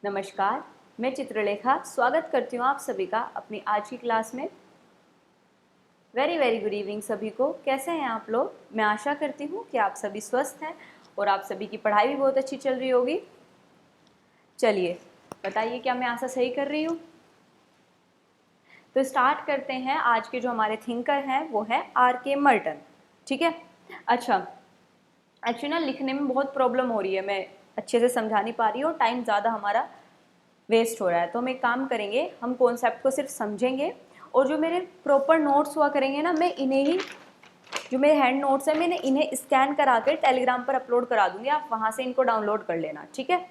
नमस्कार, मैं चित्रलेखा स्वागत करती हूँ आप सभी का अपनी आज की क्लास में। वेरी गुड इवनिंग सभी को। कैसे हैं आप लोग? मैं आशा करती हूँ कि आप सभी स्वस्थ हैं और आप सभी की पढ़ाई भी बहुत अच्छी चल रही होगी। चलिए बताइए, क्या मैं आशा सही कर रही हूँ? तो स्टार्ट करते हैं। आज के जो हमारे थिंकर हैं वो है R.K. मर्टन। ठीक है। अच्छा, एक्चुअली ना लिखने में बहुत प्रॉब्लम हो रही है, मैं अच्छे से समझा नहीं पा रही हूँ, टाइम ज़्यादा हमारा वेस्ट हो रहा है। तो हम एक काम करेंगे, हम कॉन्सेप्ट को सिर्फ समझेंगे और जो मेरे प्रॉपर नोट्स हुआ करेंगे ना, मैं इन्हें ही, जो मेरे हैंड नोट्स हैं, मैंने इन्हें स्कैन करा कर टेलीग्राम पर अपलोड करा दूंगी, आप वहाँ से इनको डाउनलोड कर लेना। ठीक है,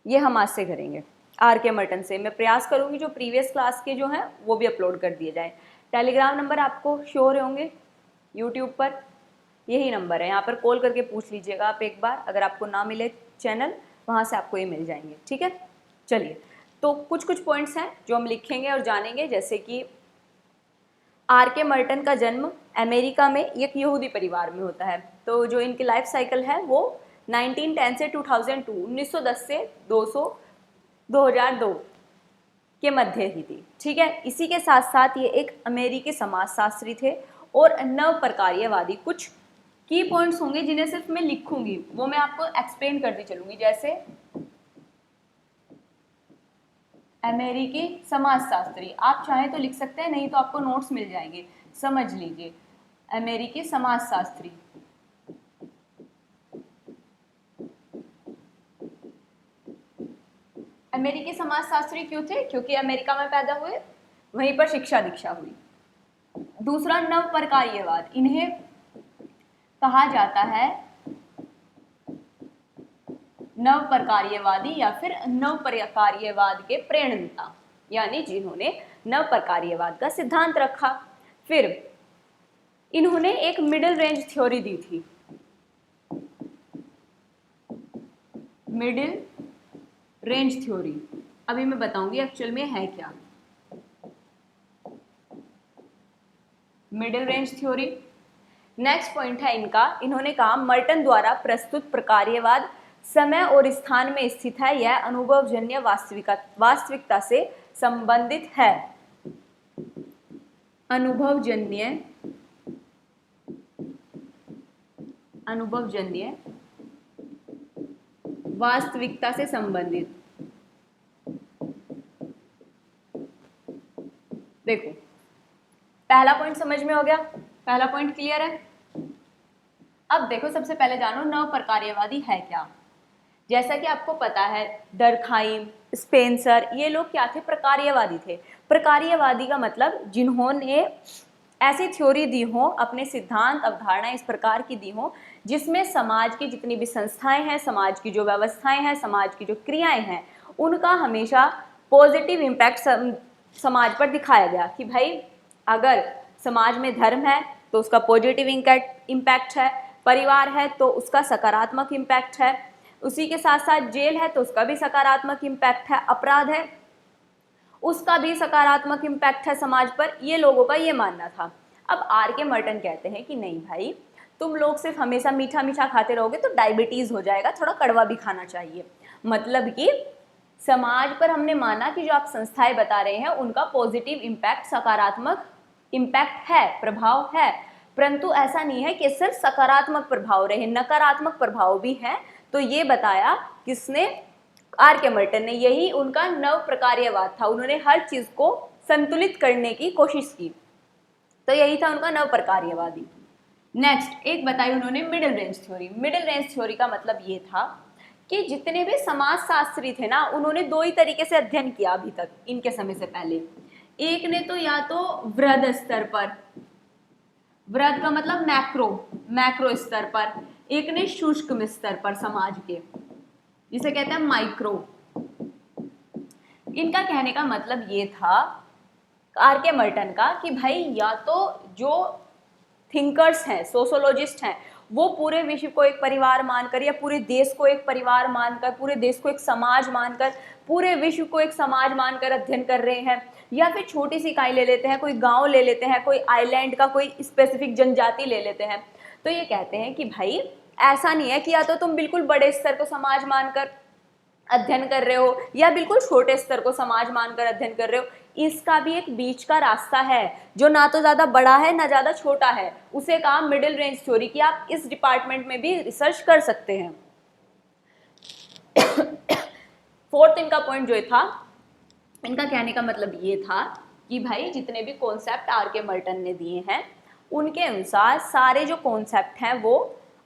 ये हम आज से करेंगे। R.K. मर्टन से मैं प्रयास करूंगी जो प्रीवियस क्लास के जो हैं वो भी अपलोड कर दिए जाएँ। टेलीग्राम नंबर आपको शो हो रहे होंगे यूट्यूब पर, यही नंबर है, यहाँ पर कॉल करके पूछ लीजिएगा आप एक बार, अगर आपको ना मिले चैनल वहाँ से आपको ये मिल जाएंगे। ठीक है, चलिए तो कुछ पॉइंट्स हैं जो हम लिखेंगे और जानेंगे। जैसे कि R.K. मर्टन का जन्म अमेरिका में एक यहूदी परिवार में होता है। तो जो इनकी लाइफ साइकिल है वो 1910 से 2002, 1910 से 2002 के मध्य ही थी। ठीक है, इसी के साथ साथ ये एक अमेरिकी समाजशास्त्री थे और नव प्रकार्यवादी। कुछ की पॉइंट्स होंगे जिन्हें सिर्फ मैं लिखूंगी, वो मैं आपको एक्सप्लेन करती चलूंगी। जैसे अमेरिकी समाजशास्त्री, आप चाहें तो लिख सकते हैं, नहीं तो आपको नोट्स मिल जाएंगे, समझ लीजिए। अमेरिकी समाजशास्त्री, अमेरिकी समाजशास्त्री क्यों थे? क्योंकि अमेरिका में पैदा हुए, वहीं पर शिक्षा दीक्षा हुई। दूसरा, नव प्रकार्यवाद, इन्हें कहा जाता है नव प्रकार्यवादी या फिर नव प्रकार्यवाद के प्रणेता, यानी जिन्होंने नव प्रकार्यवाद का सिद्धांत रखा। फिर इन्होंने एक मिडिल रेंज थ्योरी दी थी। मिडिल रेंज थ्योरी, अभी मैं बताऊंगी एक्चुअल में है क्या middle range theory. Next point है इनका, इन्होंने कहा मर्टन द्वारा प्रस्तुत प्रकार्यवाद समय और स्थान में स्थित है, यह अनुभवजन्य वास्तविकता से संबंधित है। अनुभवजन्य वास्तविकता से संबंधित। देखो, पहला पॉइंट समझ में हो गया, पहला पॉइंट क्लियर है। अब देखो, सबसे पहले जानो नव प्रकार्यवादी है क्या। जैसा कि आपको पता है, डर्खाइम, स्पेंसर, ये लोग क्या थे? प्रकार्यवादी थे। प्रकार्यवादी का मतलब जिन्होंने ऐसी थ्योरी दी हो, अपने सिद्धांत अवधारणा इस प्रकार की दी हो जिसमें समाज की जितनी भी संस्थाएं हैं, समाज की जो व्यवस्थाएं हैं, समाज की जो क्रियाएं हैं, उनका हमेशा पॉजिटिव इम्पैक्ट समाज पर दिखाया गया। कि भाई अगर समाज में धर्म है तो उसका पॉजिटिव इम्पैक्ट है, परिवार है तो उसका सकारात्मक इम्पैक्ट है, उसी के साथ साथ जेल है तो उसका भी सकारात्मक इम्पैक्ट है, अपराध है उसका भी सकारात्मक इम्पैक्ट है समाज पर। ये लोगों का ये मानना था। अब R.K. मर्टन कहते हैं कि नहीं भाई, तुम लोग सिर्फ हमेशा मीठा मीठा खाते रहोगे तो डायबिटीज हो जाएगा, थोड़ा कड़वा भी खाना चाहिए। मतलब कि समाज पर हमने माना कि जो आप संस्थाएं बता रहे हैं उनका पॉजिटिव इम्पैक्ट, सकारात्मक इम्पैक्ट है, प्रभाव है, परंतु ऐसा नहीं है कि सिर्फ सकारात्मक प्रभाव रहे, नकारात्मक प्रभाव भी है। तो ये बताया किसने? R.K. मर्टन ने। यही उनका नव प्रकार्यवाद था, उन्होंने हर चीज को संतुलित करने की कोशिश की, तो यही था उनका नव प्रकार्यवादी। नेक्स्ट एक बताई उन्होंने middle range theory. Middle range theory का मतलब ये था कि जितने भी समाजशास्त्री थे ना, उन्होंने दो ही तरीके से अध्ययन किया अभी तक इनके समय से पहले। एक ने तो या तो वृहद स्तर पर, वृहद का मतलब मैक्रो स्तर पर, एक ने सूक्ष्म स्तर पर समाज के, जिसे कहते हैं माइक्रो। इनका कहने का मतलब ये था R.K. मर्टन का कि भाई या तो जो थिंकर्स हैं, सोशोलॉजिस्ट हैं, वो पूरे विश्व को एक परिवार मानकर या पूरे देश को एक परिवार मानकर, पूरे देश को एक समाज मानकर, पूरे विश्व को एक समाज मानकर अध्ययन कर रहे हैं, या फिर छोटी सी इकाई ले लेते हैं, कोई गांव ले लेते हैं, कोई आइलैंड का कोई स्पेसिफिक जनजाति ले लेते हैं। तो ये कहते हैं कि भाई ऐसा नहीं है कि या तो तुम बिल्कुल बड़े स्तर को समाज मानकर अध्ययन कर रहे हो या बिल्कुल छोटे स्तर को समाज मानकर अध्ययन कर रहे हो, इसका भी एक बीच का रास्ता है जो ना तो ज़्यादा बड़ा है ना ज़्यादा छोटा है, उसे कहा मिडिल रेंज थ्योरी कि आप इस डिपार्टमेंट में भी रिसर्च कर सकते हैं। फोर्थ इनका पॉइंट जो था, इनका कहने का मतलब ये था कि भाई जितने भी कॉन्सेप्ट आर के मर्टन ने दिए हैं उनके अनुसार सारे जो कॉन्सेप्ट हैं वो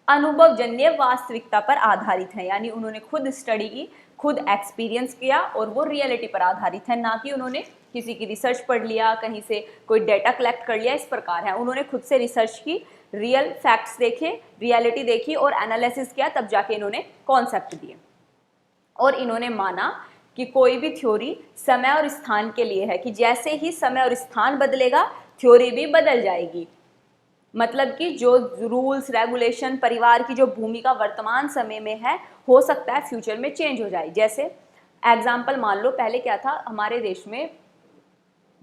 अनुभवजन्य वास्तविकता पर आधारित है, यानी उन्होंने खुद स्टडी की, खुद एक्सपीरियंस किया और वो रियलिटी पर आधारित है, ना कि उन्होंने किसी की रिसर्च पढ़ लिया, कहीं से कोई डेटा कलेक्ट कर लिया, इस प्रकार है। उन्होंने खुद से रिसर्च की, रियल फैक्ट्स देखे, रियलिटी देखी और एनालिसिस किया, तब जाके इन्होंने कॉन्सेप्ट दिए। और इन्होंने माना कि कोई भी थ्योरी समय और स्थान के लिए है, कि जैसे ही समय और स्थान बदलेगा थ्योरी भी बदल जाएगी। मतलब कि जो रूल्स रेगुलेशन, परिवार की जो भूमिका वर्तमान समय में है, हो सकता है फ्यूचर में चेंज हो जाए। जैसे एग्जाम्पल मान लो, पहले क्या था, हमारे देश में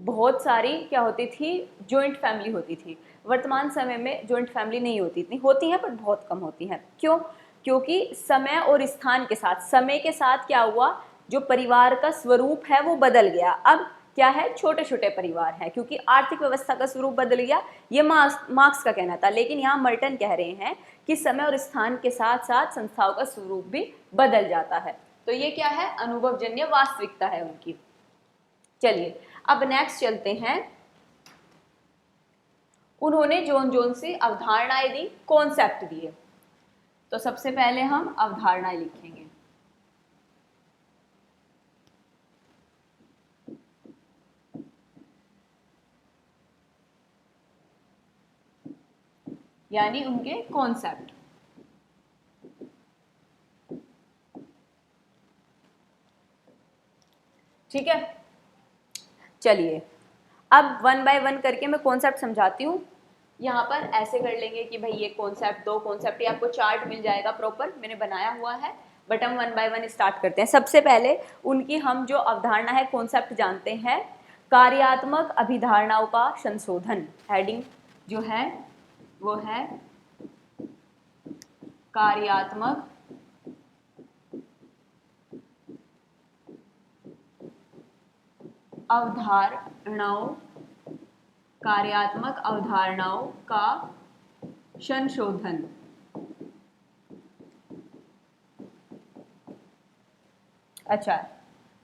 बहुत सारी क्या होती थी, जॉइंट फैमिली होती थी। वर्तमान समय में जॉइंट फैमिली नहीं होती, इतनी होती है पर बहुत कम होती है। क्यों? क्योंकि समय और स्थान के साथ, समय के साथ क्या हुआ, जो परिवार का स्वरूप है वो बदल गया। अब क्या है, छोटे छोटे परिवार हैं, क्योंकि आर्थिक व्यवस्था का स्वरूप बदल गया। ये मार्क्स का कहना था, लेकिन यहाँ मर्टन कह रहे हैं कि समय और स्थान के साथ साथ संस्थाओं का स्वरूप भी बदल जाता है। तो ये क्या है, अनुभवजन्य वास्तविकता है उनकी। चलिए अब नेक्स्ट चलते हैं। उन्होंने जोन जोन सी अवधारणाएं दी, कॉन्सेप्ट दिए। तो सबसे पहले हम अवधारणाएं लिखेंगे। यानी उनके कॉन्सेप्ट। ठीक है, चलिए अब वन बाय वन करके मैं कॉन्सेप्ट समझाती हूँ। यहाँ पर ऐसे कर लेंगे कि भाई ये कॉन्सेप्ट, दो कॉन्सेप्ट, ये आपको चार्ट मिल जाएगा प्रॉपर, मैंने बनाया हुआ है, बट हम वन बाय वन स्टार्ट करते हैं। सबसे पहले उनकी हम जो अवधारणा है, कॉन्सेप्ट जानते हैं, कार्यात्मक अभिधारणाओं का संशोधन। हेडिंग जो है वो है कार्यात्मक अवधारणाओं, कार्यात्मक अवधारणाओं का संशोधन। अच्छा,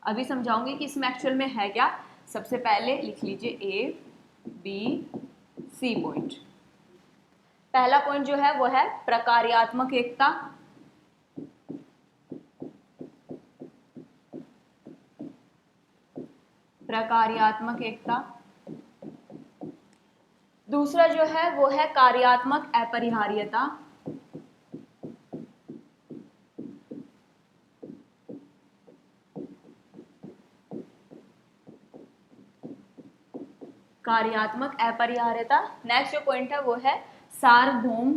अभी समझाऊंगी कि इसमें एक्चुअल में है क्या। सबसे पहले लिख लीजिए ABC पॉइंट। पहला पॉइंट जो है वो है प्रकार्यात्मक एकता। प्रकार्यात्मक एकता। दूसरा जो है वो है कार्यात्मक अपरिहार्यता। कार्यात्मक अपरिहार्यता। नेक्स्ट जो पॉइंट है वो है सार्वभौम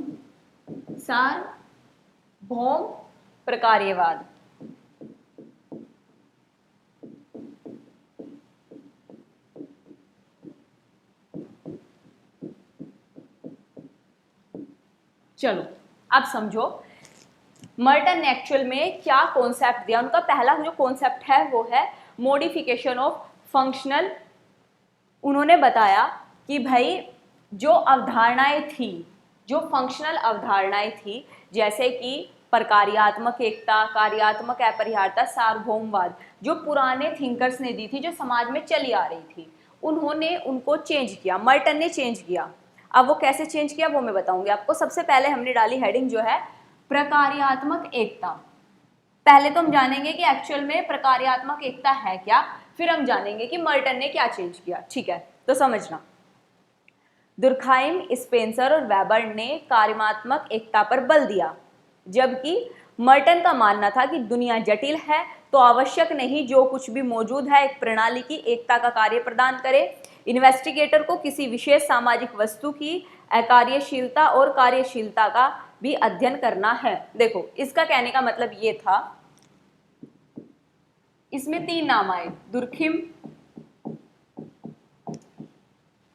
प्रकार्यवाद। चलो अब समझो मर्टन ने एक्चुअल में क्या कॉन्सेप्ट दिया। उनका पहला जो कॉन्सेप्ट है वो है मॉडिफिकेशन ऑफ फंक्शनल। उन्होंने बताया कि भाई जो अवधारणाएं थी, जो फंक्शनल अवधारणाएं थी, जैसे कि प्रकार्यात्मक एकता, कार्यात्मक अपरिहार्यता, सार्वभौमवाद, जो पुराने थिंकर्स ने दी थी, जो समाज में चली आ रही थी, उन्होंने उनको चेंज किया, मर्टन ने चेंज किया। अब वो कैसे चेंज किया वो मैं बताऊंगी आपको। सबसे पहले हमने डाली हेडिंग जो है प्रकार्यात्मक एकता। पहले तो हम जानेंगे कि एक्चुअल में प्रकार्यात्मक एकता है क्या, फिर हम जानेंगे कि मर्टन ने क्या चेंज किया। ठीक है, तो समझना, दुर्खाइम, स्पेंसर और वेबर ने कार्यात्मक एकता पर बल दिया, जबकि मर्टन का मानना था कि दुनिया जटिल है तो आवश्यक नहीं जो कुछ भी मौजूद है एक प्रणाली की एकता का कार्य प्रदान करे। इन्वेस्टिगेटर को किसी विशेष सामाजिक वस्तु की अकार्यशीलता और कार्यशीलता का भी अध्ययन करना है। देखो इसका कहने का मतलब ये था, इसमें तीन नाम आए, दुर्खिम,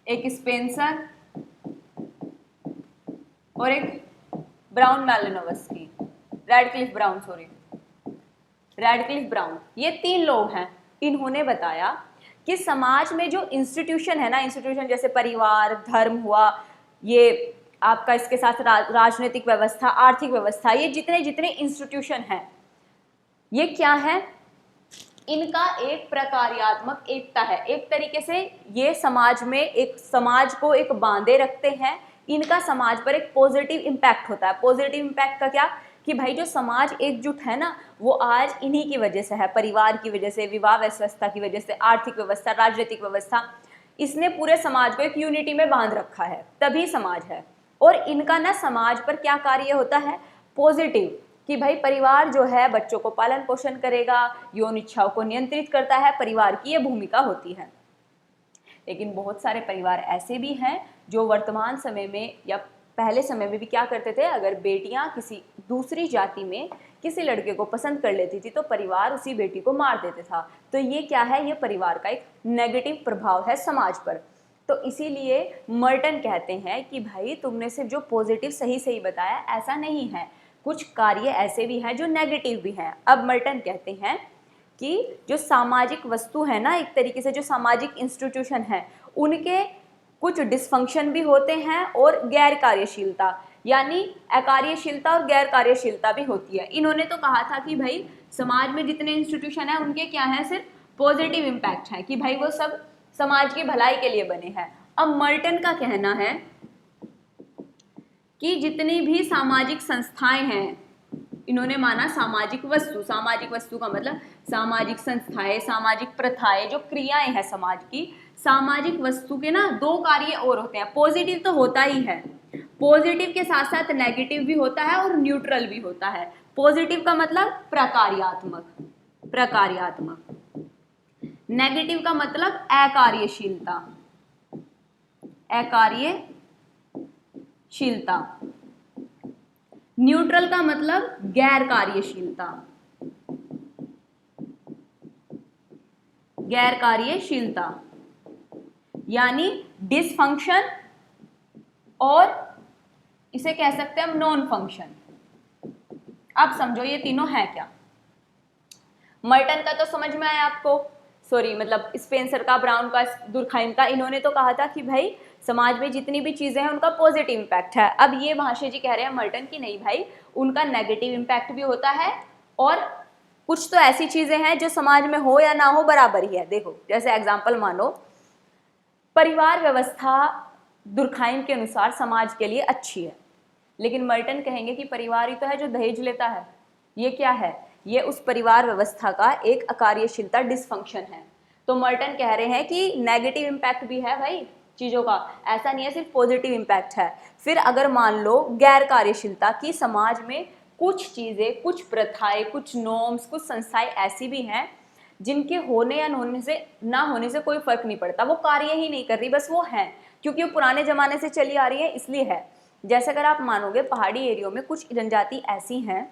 एक स्पेंसर और एक Brown Malinowski, Radcliffe Brown, sorry Radcliffe Brown, ये 3 लोग हैं। इन्होंने बताया कि समाज में जो इंस्टीट्यूशन है ना, इंस्टीट्यूशन जैसे परिवार, धर्म हुआ, ये आपका इसके साथ राजनीतिक व्यवस्था, आर्थिक व्यवस्था, ये जितने जितने इंस्टीट्यूशन हैं, ये क्या है, इनका एक प्रकार्यात्मक एकता है। एक तरीके से ये समाज में एक समाज को एक बांधे रखते हैं। इनका समाज पर एक पॉजिटिव इम्पैक्ट होता है। पॉजिटिव इम्पैक्ट का क्या कि भाई जो समाज एकजुट है ना, वो आज इन्हीं की वजह से है, परिवार की वजह से, विवाह व्यवस्था की वजह से, आर्थिक व्यवस्था, राजनीतिक व्यवस्था, इसने पूरे समाज को एक यूनिटी में बांध रखा है, तभी समाज है। और इनका ना समाज पर क्या कार्य होता है, पॉजिटिव, कि भाई परिवार जो है बच्चों को पालन पोषण करेगा, यौन इच्छाओं को नियंत्रित करता है, परिवार की ये भूमिका होती है। लेकिन बहुत सारे परिवार ऐसे भी हैं जो वर्तमान समय में या पहले समय में भी क्या करते थे, अगर बेटियां किसी दूसरी जाति में किसी लड़के को पसंद कर लेती थी तो परिवार उसी बेटी को मार देते था। तो ये क्या है, ये परिवार का एक नेगेटिव प्रभाव है समाज पर। तो इसीलिए मर्टन कहते हैं कि भाई तुमने सिर्फ जो पॉजिटिव सही सही बताया, ऐसा नहीं है, कुछ कार्य ऐसे भी हैं जो नेगेटिव भी हैं। अब मर्टन कहते हैं कि जो सामाजिक वस्तु है ना, एक तरीके से जो सामाजिक इंस्टीट्यूशन है, उनके कुछ डिस्फंक्शन भी होते हैं और गैर कार्यशीलता, यानी अकार्यशीलता और गैर कार्यशीलता भी होती है। इन्होंने तो कहा था कि भाई समाज में जितने इंस्टीट्यूशन हैं उनके क्या हैं, सिर्फ पॉजिटिव इम्पैक्ट है, कि भाई वो सब समाज की भलाई के लिए बने हैं। अब मर्टन का कहना है कि जितनी भी सामाजिक संस्थाएं हैं, इन्होंने माना सामाजिक वस्तु का मतलब सामाजिक संस्थाएं, सामाजिक प्रथाएं, जो क्रियाएं हैं समाज की, सामाजिक वस्तु के ना 2 कार्य और होते हैं। पॉजिटिव तो होता ही है, पॉजिटिव के साथ साथ नेगेटिव भी होता है और न्यूट्रल भी होता है। पॉजिटिव का मतलब प्रकार्यात्मक, नेगेटिव का मतलब अकार्यशीलता, न्यूट्रल का मतलब गैर कार्यशीलता, यानी डिसफंक्शन, और इसे कह सकते हैं हम नॉन फंक्शन। अब समझो ये तीनों है क्या। मर्टन का तो समझ में आया आपको, मतलब स्पेंसर का, ब्राउन का, दुर्खाइम का, इन्होंने तो कहा था कि भाई समाज में जितनी भी चीजें हैं उनका पॉजिटिव इम्पैक्ट है। अब ये महाशय जी कह रहे हैं मर्टन की नहीं भाई, उनका नेगेटिव इम्पैक्ट भी होता है, और कुछ तो ऐसी चीजें हैं जो समाज में हो या ना हो बराबर ही है। देखो जैसे एग्जाम्पल मानो, परिवार व्यवस्था दुर्खाइम के अनुसार समाज के लिए अच्छी है, लेकिन मर्टन कहेंगे कि परिवार ही तो है जो दहेज लेता है। ये क्या है, ये उस परिवार व्यवस्था का एक अकार्यशीलता, डिसफंक्शन है। तो मर्टन कह रहे हैं कि नेगेटिव इम्पैक्ट भी है भाई चीज़ों का, ऐसा नहीं है सिर्फ पॉजिटिव इम्पैक्ट है। फिर अगर मान लो गैर कार्यशीलता की, समाज में कुछ चीज़ें, कुछ प्रथाएं, कुछ नॉर्म्स, कुछ संस्थाएं ऐसी भी हैं जिनके होने या ना होने से कोई फर्क नहीं पड़ता, वो कार्य ही नहीं कर रही, बस वो हैं, क्योंकि वो पुराने जमाने से चली आ रही है इसलिए है। जैसे अगर आप मानोगे पहाड़ी एरियो में कुछ जनजाति ऐसी हैं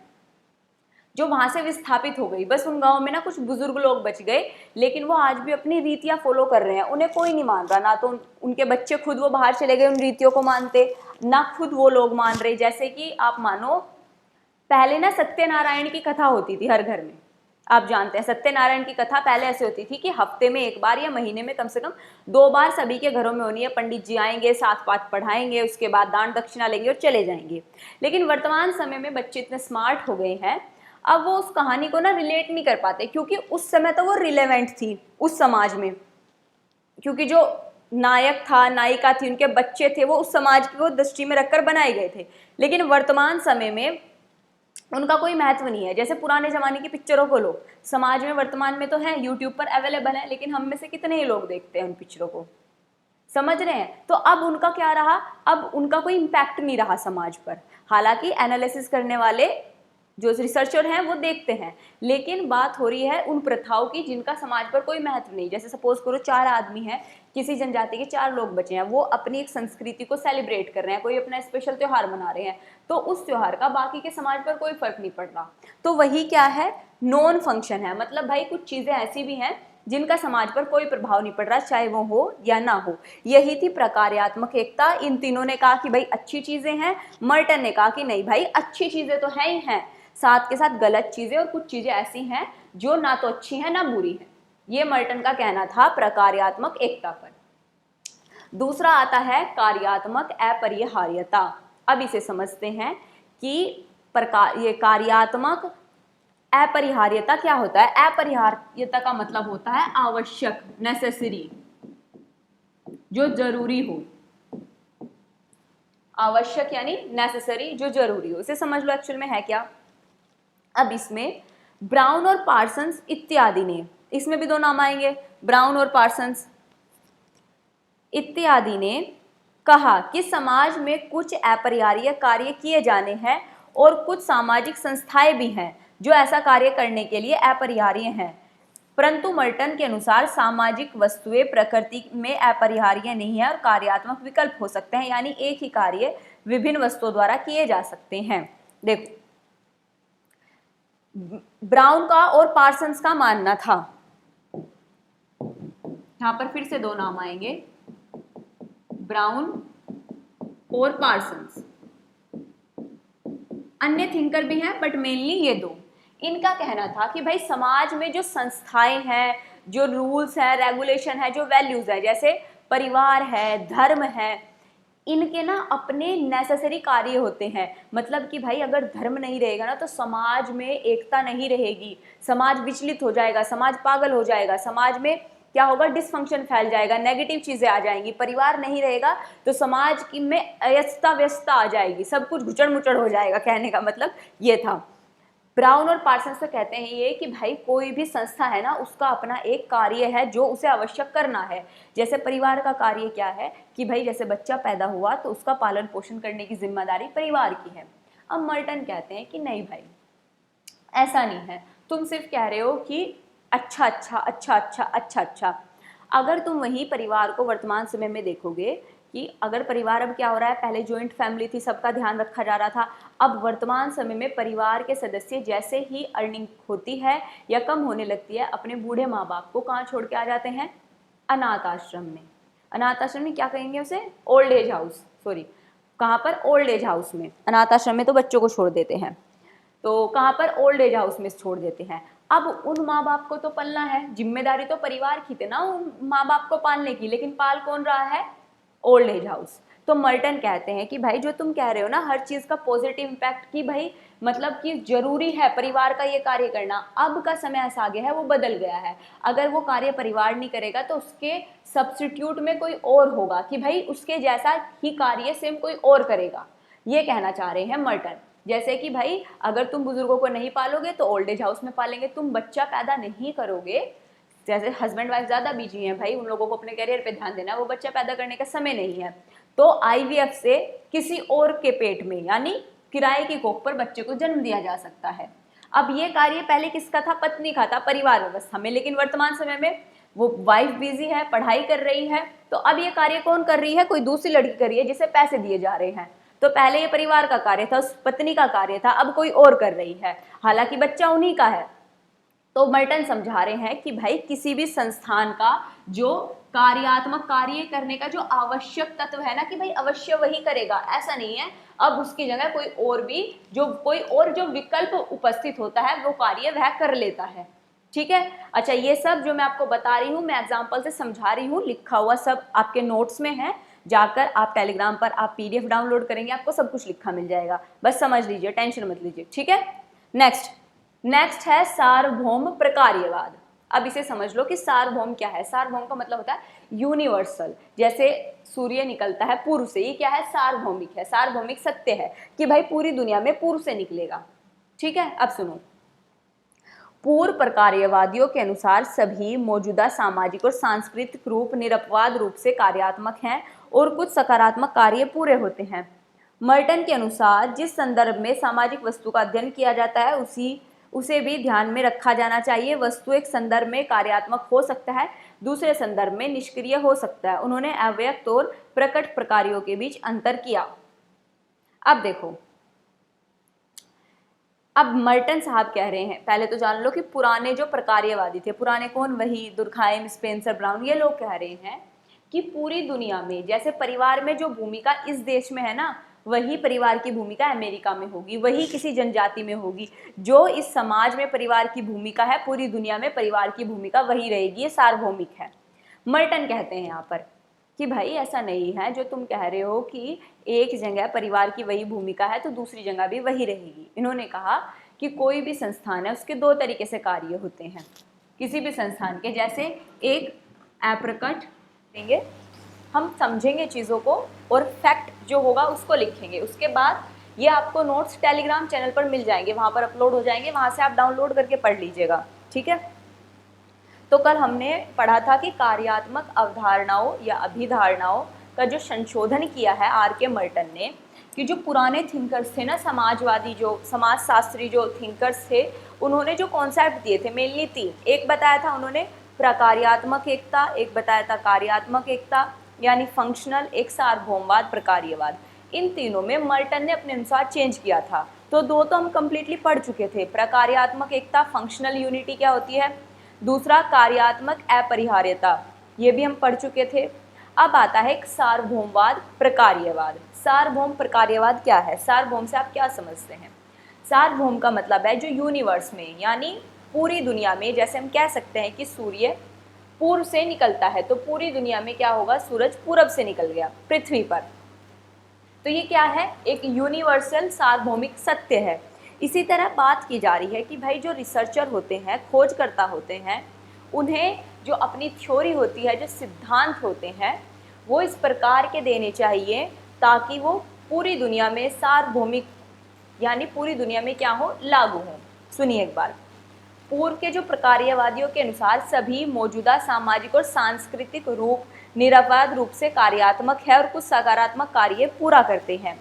जो वहां से विस्थापित हो गई, बस उन गाँव में ना कुछ बुजुर्ग लोग बच गए, लेकिन वो आज भी अपनी रीतियां फॉलो कर रहे हैं, उन्हें कोई नहीं मान रहा, ना तो उनके बच्चे खुद वो बाहर चले गए उन रीतियों को मानते, ना खुद वो लोग मान रहे। जैसे कि आप मानो पहले ना सत्यनारायण की कथा होती थी हर घर में, आप जानते हैं सत्यनारायण की कथा पहले ऐसे होती थी कि हफ्ते में 1 बार या महीने में कम से कम 2 बार सभी के घरों में होनी है, पंडित जी आएंगे, 7 पाठ पढ़ाएंगे, उसके बाद दान दक्षिणा लेंगे और चले जाएंगे। लेकिन वर्तमान समय में बच्चे इतने स्मार्ट हो गए हैं, अब वो उस कहानी को ना रिलेट नहीं कर पाते, क्योंकि उस समय तो वो रिलेवेंट थी उस समाज में, क्योंकि जो नायक था, नायिका थी, उनके बच्चे थे, वो उस समाज को दृष्टि में रखकर बनाए गए थे। लेकिन वर्तमान समय में उनका कोई महत्व नहीं है। जैसे पुराने जमाने की पिक्चरों को लो, समाज में वर्तमान में तो है, यूट्यूब पर अवेलेबल है, लेकिन हम में से कितने ही लोग देखते हैं उन पिक्चरों को, समझ रहे हैं। तो अब उनका क्या रहा, अब उनका कोई इम्पैक्ट नहीं रहा समाज पर। हालांकि एनालिसिस करने वाले जो रिसर्चर हैं वो देखते हैं, लेकिन बात हो रही है उन प्रथाओं की जिनका समाज पर कोई महत्व नहीं। जैसे सपोज करो 4 आदमी हैं, किसी जनजाति के 4 लोग बचे हैं, वो अपनी एक संस्कृति को सेलिब्रेट कर रहे हैं, कोई अपना स्पेशल त्यौहार मना रहे हैं, तो उस त्यौहार का बाकी के समाज पर कोई फर्क नहीं पड़ रहा। तो वही क्या है, नॉन फंक्शन है। मतलब भाई कुछ चीजें ऐसी भी हैं जिनका समाज पर कोई प्रभाव नहीं पड़ रहा, चाहे वो हो या ना हो। यही थी प्रकार्यात्मक एकता। इन तीनों ने कहा कि भाई अच्छी चीजें हैं, मर्टन ने कहा कि नहीं भाई अच्छी चीजें तो हैं ही हैं, साथ के साथ गलत चीजें और कुछ चीजें ऐसी हैं जो ना तो अच्छी हैं ना बुरी हैं। ये मर्टन का कहना था प्रकार्यात्मक एकता पर। दूसरा आता है कार्यात्मक अपरिहार्यता। अब इसे समझते हैं कि ये कार्यात्मक अपरिहार्यता क्या होता है। अपरिहार्यता का मतलब होता है आवश्यक, नेसेसरी, जो जरूरी हो। आवश्यक यानी नेसेसरी, जो जरूरी हो। इसे समझ लो एक्चुअल में है क्या। अब इसमें ब्राउन और पार्सन्स इत्यादि ने, इसमें भी दो नाम आएंगे, ब्राउन और पार्सन्स इत्यादि ने कहा कि समाज में कुछ अपरिहार्य कार्य किए जाने हैं और कुछ सामाजिक संस्थाएं भी हैं जो ऐसा कार्य करने के लिए अपरिहार्य हैं, परंतु मर्टन के अनुसार सामाजिक वस्तुएं प्रकृति में अपरिहार्य नहीं है और कार्यात्मक विकल्प हो सकते हैं, यानी एक ही कार्य विभिन्न वस्तुओं द्वारा किए जा सकते हैं। देखो, ब्राउन का और पार्सन्स का मानना था, यहां पर फिर से दो नाम आएंगे, ब्राउन और पार्सन्स। अन्य थिंकर भी हैं बट मेनली ये दो। इनका कहना था कि भाई समाज में जो संस्थाएं हैं, जो रूल्स है, रेगुलेशन है, जो वैल्यूज है, जैसे परिवार है, धर्म है, इनके ना अपने नेसेसरी कार्य होते हैं। मतलब कि भाई अगर धर्म नहीं रहेगा ना तो समाज में एकता नहीं रहेगी, समाज विचलित हो जाएगा, समाज पागल हो जाएगा, समाज में क्या होगा, डिसफंक्शन फैल जाएगा, नेगेटिव चीजें आ जाएंगी। परिवार नहीं रहेगा तो समाज की में अयस्ता व्यस्ता आ जाएगी, सब कुछ घुचड़ मुचड़ हो जाएगा। कहने का मतलब ये था। ब्राउन और पार्सन्स तो कहते हैं ये कि भाई कोई भी संस्था है ना, उसका अपना एक कार्य है जो उसे आवश्यक करना है। जैसे परिवार का कार्य क्या है कि भाई जैसे बच्चा पैदा हुआ तो उसका पालन पोषण करने की जिम्मेदारी परिवार की है। अब मर्टन कहते हैं कि नहीं भाई, ऐसा नहीं है, तुम सिर्फ कह रहे हो कि अच्छा अच्छा अच्छा अच्छा अच्छा अच्छा। अगर तुम वही परिवार को वर्तमान समय में देखोगे कि अगर परिवार अब क्या हो रहा है, पहले जॉइंट फैमिली थी, सबका ध्यान रखा जा रहा था। अब वर्तमान समय में परिवार के सदस्य जैसे ही अर्निंग होती है या कम होने लगती है, अपने बूढ़े माँ बाप को कहाँ छोड़ के आ जाते हैं, अनाथ आश्रम में। अनाथ आश्रम में क्या कहेंगे उसे, ओल्ड एज हाउस, सॉरी कहाँ पर, ओल्ड एज हाउस में। अनाथ आश्रम में तो बच्चों को छोड़ देते हैं, तो कहाँ पर, ओल्ड एज हाउस में छोड़ देते हैं। अब उन माँ बाप को तो पलना है, जिम्मेदारी तो परिवार की थी ना उन माँ बाप को पालने की, लेकिन पाल कौन रहा है, ओल्ड एज हाउस। तो मर्टन कहते हैं कि भाई जो तुम कह रहे हो ना हर चीज का पॉजिटिव इम्पैक्ट, कि भाई मतलब कि जरूरी है परिवार का ये कार्य करना, अब का समय ऐसा आ गया है, वो बदल गया है। अगर वो कार्य परिवार नहीं करेगा तो उसके सब्स्टिट्यूट में कोई और होगा, कि भाई उसके जैसा ही कार्य सेम कोई और करेगा। ये कहना चाह रहे हैं मर्टन। जैसे कि भाई अगर तुम बुजुर्गों को नहीं पालोगे तो ओल्ड एज हाउस में पालेंगे, तुम बच्चा पैदा नहीं करोगे, जैसे हस्बैंड वाइफ ज्यादा बिजी हैं भाई, उन लोगों को अपने करियर पे ध्यान देना है, वो बच्चा पैदा करने का समय नहीं है, तो आईवीएफ से किसी और के पेट में यानी किराए की कोख पर बच्चे को जन्म दिया जा सकता है। अब ये कार्य पहले किसका था, पत्नी का था, परिवार व्यवस्था में, लेकिन वर्तमान समय में वो वाइफ बिजी है, पढ़ाई कर रही है, तो अब ये कार्य कौन कर रही है, कोई दूसरी लड़की कर रही है जिसे पैसे दिए जा रहे हैं। तो पहले ये परिवार का कार्य था, उस पत्नी का कार्य था, अब कोई और कर रही है, हालांकि बच्चा उन्हीं का है। तो मर्टन समझा रहे हैं कि भाई किसी भी संस्थान का जो कार्यात्मक कार्य करने का जो आवश्यक तत्व है ना, कि भाई अवश्य वही करेगा, ऐसा नहीं है। अब उसकी जगह कोई और भी जो विकल्प उपस्थित होता है वो कार्य वह कर लेता है। ठीक है, अच्छा ये सब जो मैं आपको बता रही हूँ, मैं एग्जाम्पल से समझा रही हूँ, लिखा हुआ सब आपके नोट्स में है, जाकर आप टेलीग्राम पर आप पीडीएफ डाउनलोड करेंगे, आपको सब कुछ लिखा मिल जाएगा, बस समझ लीजिए, टेंशन मत लीजिए। ठीक है, नेक्स्ट है सार्वभौम प्रकार्यवाद। अब इसे समझ लो कि सार्वभौम क्या है। सार्वभौम का मतलब होता है यूनिवर्सल, जैसे सूर्य निकलता है पूर्व से, ये क्या है, सार्वभौमिक है। सार्वभौमिक सत्य है कि भाई पूरी दुनिया में पूर्व से निकलेगा। ठीक है, अब सुनो, पूर्व प्रकार्यवादियों के अनुसार सभी मौजूदा सामाजिक और सांस्कृतिक रूप निरपवाद रूप से कार्यात्मक हैं और कुछ सकारात्मक कार्य पूरे होते हैं। मर्टन के अनुसार जिस संदर्भ में सामाजिक वस्तु का अध्ययन किया जाता है उसे भी ध्यान में रखा जाना चाहिए। वस्तु एक संदर्भ में कार्यात्मक हो सकता है, दूसरे संदर्भ में निष्क्रिय हो सकता है। उन्होंने अव्यक्त और प्रकट प्रकारों के बीच अंतर किया। अब देखो, अब मर्टन साहब कह रहे हैं, पहले तो जान लो कि पुराने जो प्रकार्यवादी थे, पुराने कौन, वही दुर्खाइम, स्पेंसर, ब्राउन, ये लोग कह रहे हैं कि पूरी दुनिया में जैसे परिवार में जो भूमिका इस देश में है ना, वही परिवार की भूमिका अमेरिका में होगी, वही किसी जनजाति में होगी। जो इस समाज में परिवार की भूमिका है, पूरी दुनिया में परिवार की भूमिका वही रहेगी। ये सार्वभौमिक है। मर्टन कहते हैं यहाँ पर कि भाई ऐसा नहीं है जो तुम कह रहे हो कि एक जगह परिवार की वही भूमिका है तो दूसरी जगह भी वही रहेगी। इन्होंने कहा कि कोई भी संस्थान है उसके दो तरीके से कार्य होते हैं किसी भी संस्थान के। जैसे एक एप्रकट देंगे, हम समझेंगे चीज़ों को और फैक्ट जो होगा उसको लिखेंगे। उसके बाद ये आपको नोट्स टेलीग्राम चैनल पर मिल जाएंगे, वहाँ पर अपलोड हो जाएंगे, वहाँ से आप डाउनलोड करके पढ़ लीजिएगा, ठीक है। तो कल हमने पढ़ा था कि कार्यात्मक अवधारणाओं या अभिधारणाओं का जो संशोधन किया है आर.के. मर्टन ने, कि जो पुराने थिंकर्स थे ना, समाजवादी जो समाजशास्त्री जो थिंकर्स थे, उन्होंने जो कॉन्सेप्ट दिए थे मेनली तीन। एक बताया था उन्होंने प्रकार्यात्मक एकता, एक बताया था कार्यात्मक एकता यानी फंक्शनल, एक सार्वभौमवाद प्रकार्यवाद। इन तीनों में मर्टन ने अपने अनुसार चेंज किया था। तो दो तो हम कंप्लीटली पढ़ चुके थे, प्रकार्यात्मक एकता फंक्शनल यूनिटी क्या होती है, दूसरा कार्यात्मक अपरिहार्यता ये भी हम पढ़ चुके थे। अब आता है एक सार्वभौमवाद प्रकार्यवाद। सार्वभौम प्रकार्यवाद क्या है, सार्वभौम से आप क्या समझते हैं? सार्वभौम का मतलब है जो यूनिवर्स में यानी पूरी दुनिया में, जैसे हम कह सकते हैं कि सूर्य पूर्व से निकलता है तो पूरी दुनिया में क्या होगा, सूरज पूरब से निकल गया पृथ्वी पर। तो ये क्या है, एक यूनिवर्सल सार्वभौमिक सत्य है। इसी तरह बात की जा रही है कि भाई जो रिसर्चर होते हैं, खोजकर्ता होते हैं, उन्हें जो अपनी थ्योरी होती है, जो सिद्धांत होते हैं, वो इस प्रकार के देने चाहिए ताकि वो पूरी दुनिया में सार्वभौमिक यानी पूरी दुनिया में क्या हो, लागू हो। सुनिए एक बार, पूर्व के जो प्रकार्यवादियों के अनुसार सभी मौजूदा सामाजिक और सांस्कृतिक रूप निरपवाद रूप से कार्यात्मक है और कुछ सकारात्मक कार्य पूरा करते हैं।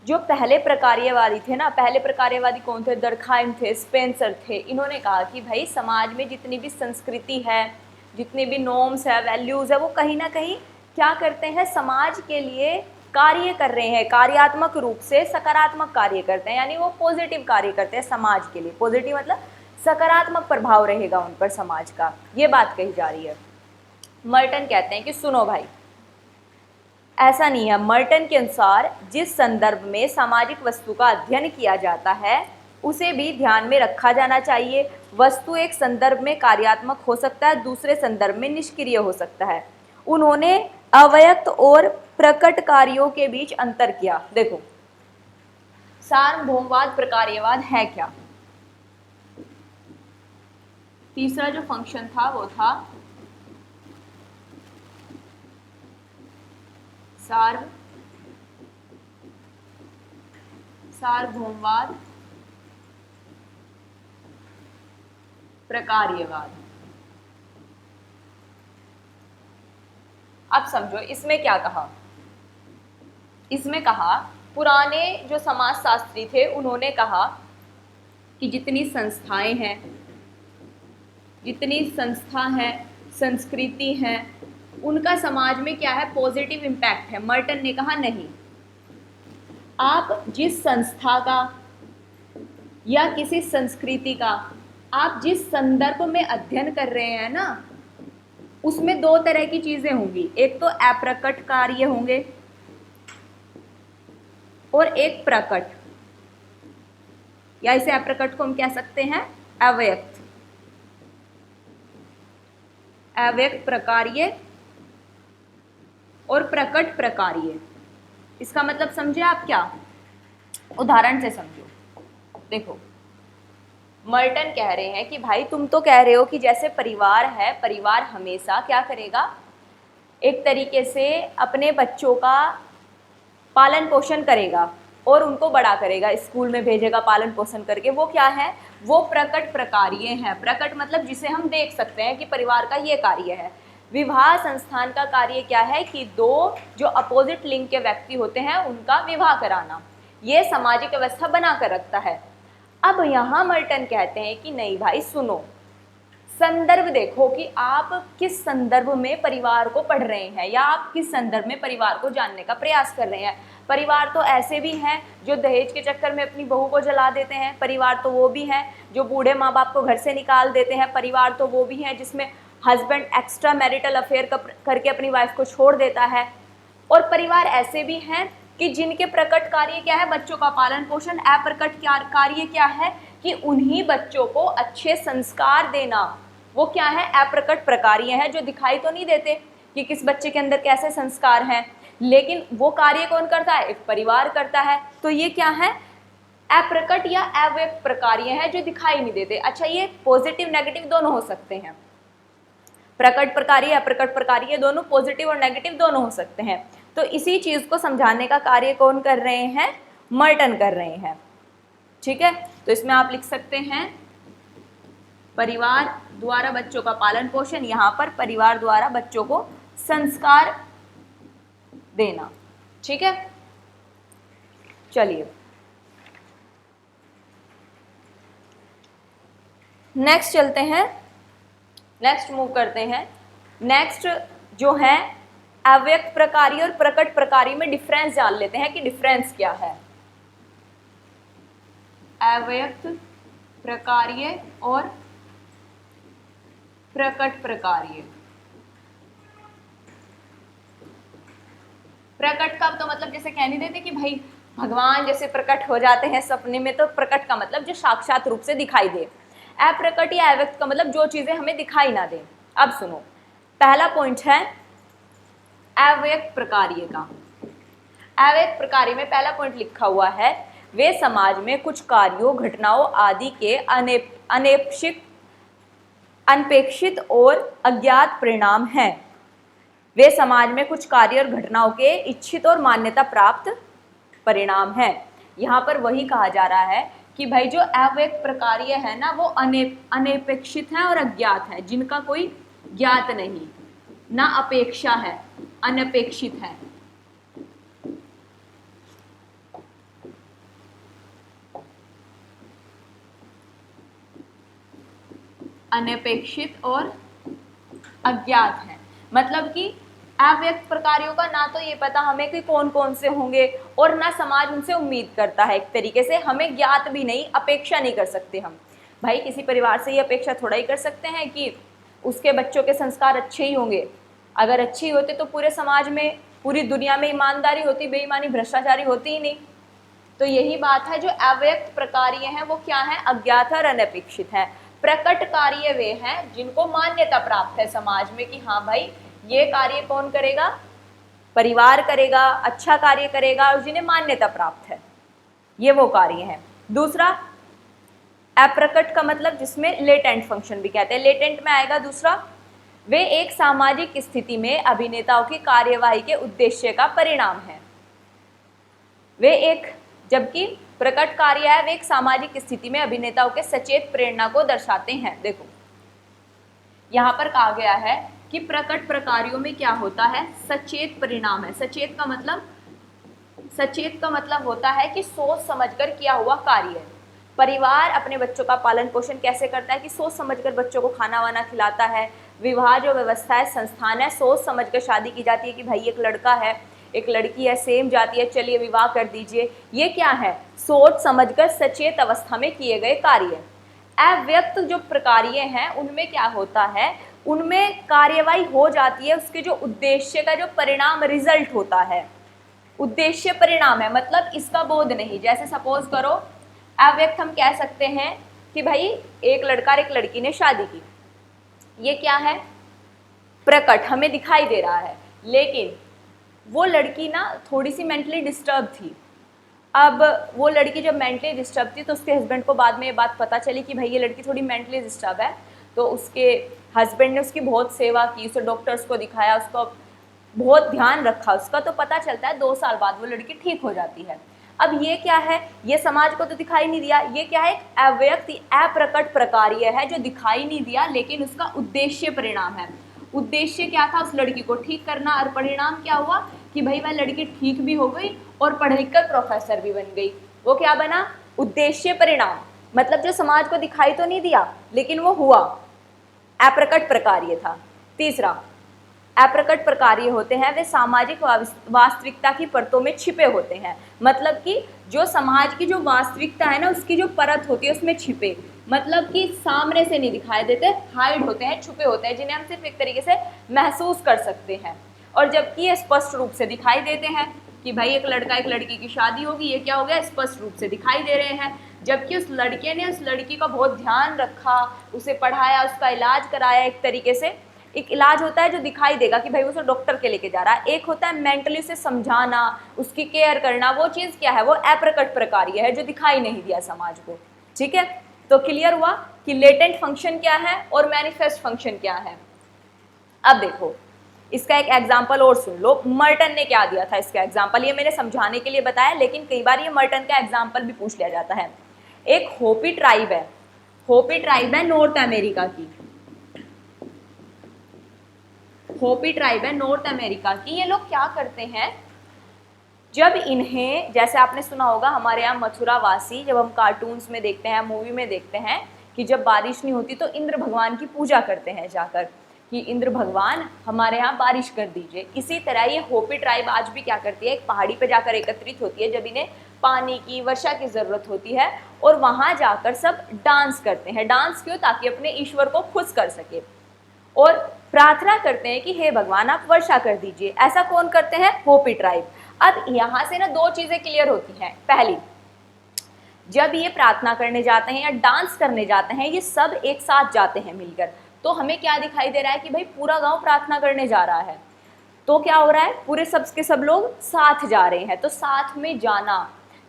जो पहले प्रकार्यवादी थे ना, पहले प्रकार्यवादी कौन थे, दर्खाइम थे, स्पेंसर थे। इन्होंने कहा कि भाई समाज में जितनी भी संस्कृति है, जितने भी नॉर्म्स है, वैल्यूज़ है, वो कहीं ना कहीं क्या करते हैं, समाज के लिए कार्य कर रहे हैं, कार्यात्मक रूप से सकारात्मक कार्य करते हैं, यानी वो पॉजिटिव कार्य करते हैं समाज के लिए। पॉजिटिव मतलब सकारात्मक प्रभाव रहेगा उन पर समाज का, ये बात कही जा रही है। मर्टन कहते हैं कि सुनो भाई, ऐसा नहीं है। मर्टन के अनुसार जिस संदर्भ में सामाजिक वस्तु का अध्ययन किया जाता है उसे भी ध्यान में रखा जाना चाहिए। वस्तु एक संदर्भ में कार्यात्मक हो सकता है, दूसरे संदर्भ में निष्क्रिय हो सकता है। उन्होंने अव्यक्त और प्रकट कार्यों के बीच अंतर किया। देखो, सार्वभौमवाद प्रकार्यवाद है क्या? तीसरा जो फंक्शन था वो था सार्वभौमवाद प्रकार्यवाद। अब समझो इसमें क्या कहा, इसमें कहा पुराने जो समाजशास्त्री थे उन्होंने कहा कि जितनी संस्थाएं हैं, जितनी संस्था है, संस्कृति है, उनका समाज में क्या है, पॉजिटिव इम्पैक्ट है। मर्टन ने कहा नहीं, आप जिस संस्था का या किसी संस्कृति का आप जिस संदर्भ में अध्ययन कर रहे हैं ना, उसमें दो तरह की चीजें होंगी, एक तो अप्रकट कार्य होंगे और एक प्रकट, या इसे अप्रकट को हम कह सकते हैं अव्यक्त, अव्यक्त प्रकार्य और प्रकट प्रकार्य। इसका मतलब समझे आप क्या? उदाहरण से समझो। देखो, मर्टन कह रहे हैं कि भाई तुम तो कह रहे हो कि जैसे परिवार है, परिवार हमेशा क्या करेगा, एक तरीके से अपने बच्चों का पालन पोषण करेगा और उनको बड़ा करेगा, स्कूल में भेजेगा पालन पोषण करके। वो क्या है, वो प्रकट प्रकार्य है। प्रकट मतलब जिसे हम देख सकते हैं कि परिवार का ये कार्य है। विवाह संस्थान का कार्य क्या है कि दो जो अपोजिट लिंग के व्यक्ति होते हैं उनका विवाह कराना, ये सामाजिक व्यवस्था बना कर रखता है। अब यहाँ मर्टन कहते हैं कि नहीं भाई सुनो, संदर्भ देखो कि आप किस संदर्भ में परिवार को पढ़ रहे हैं या आप किस संदर्भ में परिवार को जानने का प्रयास कर रहे हैं। परिवार तो ऐसे भी हैं जो दहेज के चक्कर में अपनी बहू को जला देते हैं, परिवार तो वो भी हैं जो बूढ़े माँ बाप को घर से निकाल देते हैं, परिवार तो वो भी हैं जिसमें हस्बैंड एक्स्ट्रा मैरिटल अफेयर करके अपनी वाइफ को छोड़ देता है, और परिवार ऐसे भी हैं कि जिनके प्रकट कार्य क्या है, बच्चों का पालन पोषण। अप्रकट कार्य क्या है कि उन्हीं बच्चों को अच्छे संस्कार देना। वो क्या है, अप्रकट प्रकार्य है, जो दिखाई तो नहीं देते कि किस बच्चे के अंदर कैसे संस्कार हैं, लेकिन वो कार्य कौन करता है, एक परिवार करता है। तो ये क्या है, अप्रकट या अव्यक्त प्रकार्य है, जो दिखाई नहीं देते। अच्छा, ये पॉजिटिव नेगेटिव दोनों हो सकते हैं, प्रकट प्रकार्य अप्रकट प्रकार्य दोनों पॉजिटिव और नेगेटिव दोनों हो सकते हैं। तो इसी चीज को समझाने का कार्य कौन कर रहे हैं, मर्टन कर रहे हैं। ठीक है, तो इसमें आप लिख सकते हैं परिवार द्वारा बच्चों का पालन पोषण, यहाँ पर परिवार द्वारा बच्चों को संस्कार देना। ठीक है, चलिए नेक्स्ट चलते हैं, नेक्स्ट मूव करते हैं। नेक्स्ट जो है अव्यक्त प्रकार्य और प्रकट प्रकार्य में डिफरेंस जान लेते हैं कि डिफरेंस क्या है। अव्यक्त प्रकार्य और प्रकट प्रकार्य। प्रकट का तो मतलब जैसे कह नहीं देते कि भाई भगवान जैसे प्रकट हो जाते हैं सपने में, तो प्रकट का मतलब जो साक्षात रूप से दिखाई दे। अप्रकट या अव्यक्त का मतलब जो चीजें हमें दिखाई ना दे। अब सुनो, पहला पॉइंट है अव्यक्त प्रकार्य का। अव्यक्त प्रकार्य में पहला पॉइंट लिखा हुआ है, वे समाज में कुछ कार्यों घटनाओं आदि के अनपेक्षित और अज्ञात परिणाम हैं। वे समाज में कुछ कार्य और घटनाओं के इच्छित और मान्यता प्राप्त परिणाम हैं। यहाँ पर वही कहा जा रहा है कि भाई जो अव्यक्त प्रकार्य है ना, वो अनपेक्षित है और अज्ञात है, जिनका कोई ज्ञात नहीं, ना अपेक्षा है, अनपेक्षित है। अनपेक्षित और अज्ञात है, मतलब कि अव्यक्त प्रकारों का ना तो ये पता हमें कि कौन कौन से होंगे, और ना समाज उनसे उम्मीद करता है। एक तरीके से हमें ज्ञात भी नहीं, अपेक्षा नहीं कर सकते हम। भाई किसी परिवार से ये अपेक्षा थोड़ा ही कर सकते हैं कि उसके बच्चों के संस्कार अच्छे ही होंगे। अगर अच्छे होते तो पूरे समाज में, पूरी दुनिया में ईमानदारी होती, बेईमानी भ्रष्टाचारी होती ही नहीं। तो यही बात है, जो अव्यक्त प्रकार्य हैं वो क्या है, अज्ञात और अनपेक्षित है। प्रकट कार्य वे हैं जिनको मान्यता प्राप्त है समाज में कि हाँ भाई ये कार्य कौन करेगा, परिवार करेगा, अच्छा कार्य करेगा, और जिन्हें मान्यता प्राप्त है, ये वो कार्य है। दूसरा अप्रकट का मतलब जिसमें लेटेंट फंक्शन भी कहते हैं, लेटेंट में आएगा दूसरा, वे एक सामाजिक स्थिति में अभिनेताओं की कार्यवाही के उद्देश्य का परिणाम है। वे एक, जबकि प्रकट कार्य है वे एक सामाजिक स्थिति में अभिनेताओं के सचेत प्रेरणा को दर्शाते हैं। देखो यहाँ पर कहा गया है कि प्रकट प्रकार्यों में क्या होता है, सचेत परिणाम है। सचेत का मतलब होता है कि सोच समझकर किया हुआ कार्य है। परिवार अपने बच्चों का पालन पोषण कैसे करता है कि सोच समझकर बच्चों को खाना वाना खिलाता है। विवाह जो व्यवस्था है, संस्थान है, सोच समझकर शादी की जाती है कि भाई एक लड़का है एक लड़की है, सेम जाती है, चलिए विवाह कर दीजिए। ये क्या है, सोच समझकर सचेत अवस्था में किए गए कार्य। अव्यक्त जो प्रकार्य हैं उनमें क्या होता है, उनमें कार्यवाही हो जाती है, उसके जो उद्देश्य का जो परिणाम रिजल्ट होता है, उद्देश्य परिणाम है, मतलब इसका बोध नहीं। जैसे सपोज करो अव्यक्त हम कह सकते हैं कि भाई एक लड़का और एक लड़की ने शादी की, ये क्या है, प्रकट, हमें दिखाई दे रहा है। लेकिन वो लड़की ना थोड़ी सी मेंटली डिस्टर्ब थी। अब वो लड़की जब मेंटली डिस्टर्ब थी तो उसके हस्बैंड को बाद में ये बात पता चली कि भाई ये लड़की थोड़ी मेंटली डिस्टर्ब है। तो उसके हस्बैंड ने उसकी बहुत सेवा की, उसे डॉक्टर्स को दिखाया, उसको बहुत ध्यान रखा उसका। तो पता चलता है 2 साल बाद वो लड़की ठीक हो जाती है। अब ये क्या है, ये समाज को तो दिखाई नहीं दिया, ये क्या है, एक अव्यक्त अप्रकट प्रकार्य है जो दिखाई नहीं दिया, लेकिन उसका उद्देश्य परिणाम है। उद्देश्य क्या था, उस लड़की को ठीक करना, और परिणाम क्या हुआ कि भाई वह लड़की ठीक भी हो गई और पढ़ लिख कर प्रोफेसर भी बन गई। वो क्या बना, उद्देश्य परिणाम, मतलब जो समाज को दिखाई तो नहीं दिया लेकिन वो हुआ, अप्रकट प्रकार्य था। तीसरा अप्रकट प्रकार्य होते हैं वे सामाजिक वास्तविकता की परतों में छिपे होते हैं, मतलब कि जो समाज की जो वास्तविकता है ना उसकी जो परत होती है उसमें छिपे, मतलब कि सामने से नहीं दिखाई देते, हाइड होते हैं, छुपे होते हैं, जिन्हें हम सिर्फ एक तरीके से महसूस कर सकते हैं। और जबकि ये स्पष्ट रूप से दिखाई देते हैं कि भाई एक लड़का एक लड़की की शादी होगी, ये क्या हो गया, स्पष्ट रूप से दिखाई दे रहे हैं। जबकि उस लड़के ने उस लड़की का बहुत ध्यान रखा, उसे पढ़ाया, उसका इलाज कराया। एक तरीके से एक इलाज होता है जो दिखाई देगा कि भाई उसे डॉक्टर के लेके जा रहा है, एक होता है मेंटली उसे समझाना, उसकी केयर करना। वो चीज़ क्या है, वो अप्रकट प्रकार्य है जो दिखाई नहीं दिया समाज को। ठीक है, तो क्लियर हुआ कि लेटेंट फंक्शन क्या है और मैनिफेस्ट फंक्शन क्या है। अब देखो इसका एक एग्जाम्पल और सुन लो। मर्टन ने क्या दिया था इसका एग्जाम्पल, ये मैंने समझाने के लिए बताया, लेकिन कई बार ये मर्टन का एग्जाम्पल भी पूछ लिया जाता है। एक होपी ट्राइब है, होपी ट्राइब है नॉर्थ अमेरिका की, होपी ट्राइब है नॉर्थ अमेरिका की। ये लोग क्या करते हैं, जब इन्हें, जैसे आपने सुना होगा हमारे यहाँ मथुरावासी, जब हम कार्टून्स में देखते हैं, मूवी में देखते हैं कि जब बारिश नहीं होती तो इंद्र भगवान की पूजा करते हैं जाकर कि इंद्र भगवान हमारे यहाँ बारिश कर दीजिए। इसी तरह ये होपी ट्राइब आज भी क्या करती है, एक पहाड़ी पे जाकर एकत्रित होती है जब इन्हें पानी की, वर्षा की ज़रूरत होती है, और वहाँ जाकर सब डांस करते हैं। डांस क्यों, ताकि अपने ईश्वर को खुश कर सके और प्रार्थना करते हैं कि हे भगवान आप वर्षा कर दीजिए। ऐसा कौन करते हैं, होपी ट्राइब। अब यहाँ से ना दो चीज़ें क्लियर होती हैं। पहली, जब ये प्रार्थना करने जाते हैं या डांस करने जाते हैं, ये सब एक साथ जाते हैं मिलकर, तो हमें क्या दिखाई दे रहा है कि भाई पूरा गांव प्रार्थना करने जा रहा है। तो क्या हो रहा है, पूरे सब के सब लोग साथ जा रहे हैं। तो साथ में जाना,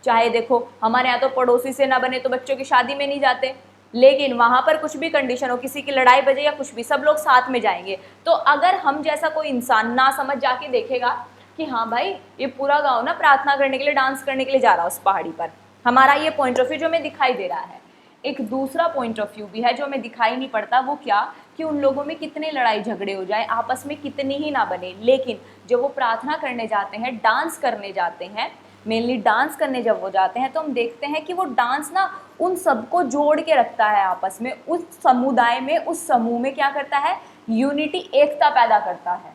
चाहे देखो हमारे यहाँ तो पड़ोसी से ना बने तो बच्चों की शादी में नहीं जाते, लेकिन वहाँ पर कुछ भी कंडीशन हो, किसी की लड़ाई बजे या कुछ भी, सब लोग साथ में जाएंगे। तो अगर हम जैसा कोई इंसान ना समझ जाके देखेगा कि हाँ भाई ये पूरा गांव ना प्रार्थना करने के लिए, डांस करने के लिए जा रहा है उस पहाड़ी पर, हमारा ये पॉइंट ऑफ व्यू जो हमें दिखाई दे रहा है। एक दूसरा पॉइंट ऑफ व्यू भी है जो हमें दिखाई नहीं पड़ता, वो क्या, कि उन लोगों में कितने लड़ाई झगड़े हो जाए, आपस में कितनी ही ना बने, लेकिन जब वो प्रार्थना करने जाते हैं, डांस करने जाते हैं, मेनली डांस करने जब वो जाते हैं, तो हम देखते हैं कि वो डांस ना उन सबको जोड़ के रखता है आपस में, उस समुदाय में, उस समूह में क्या करता है, यूनिटी, एकता पैदा करता है।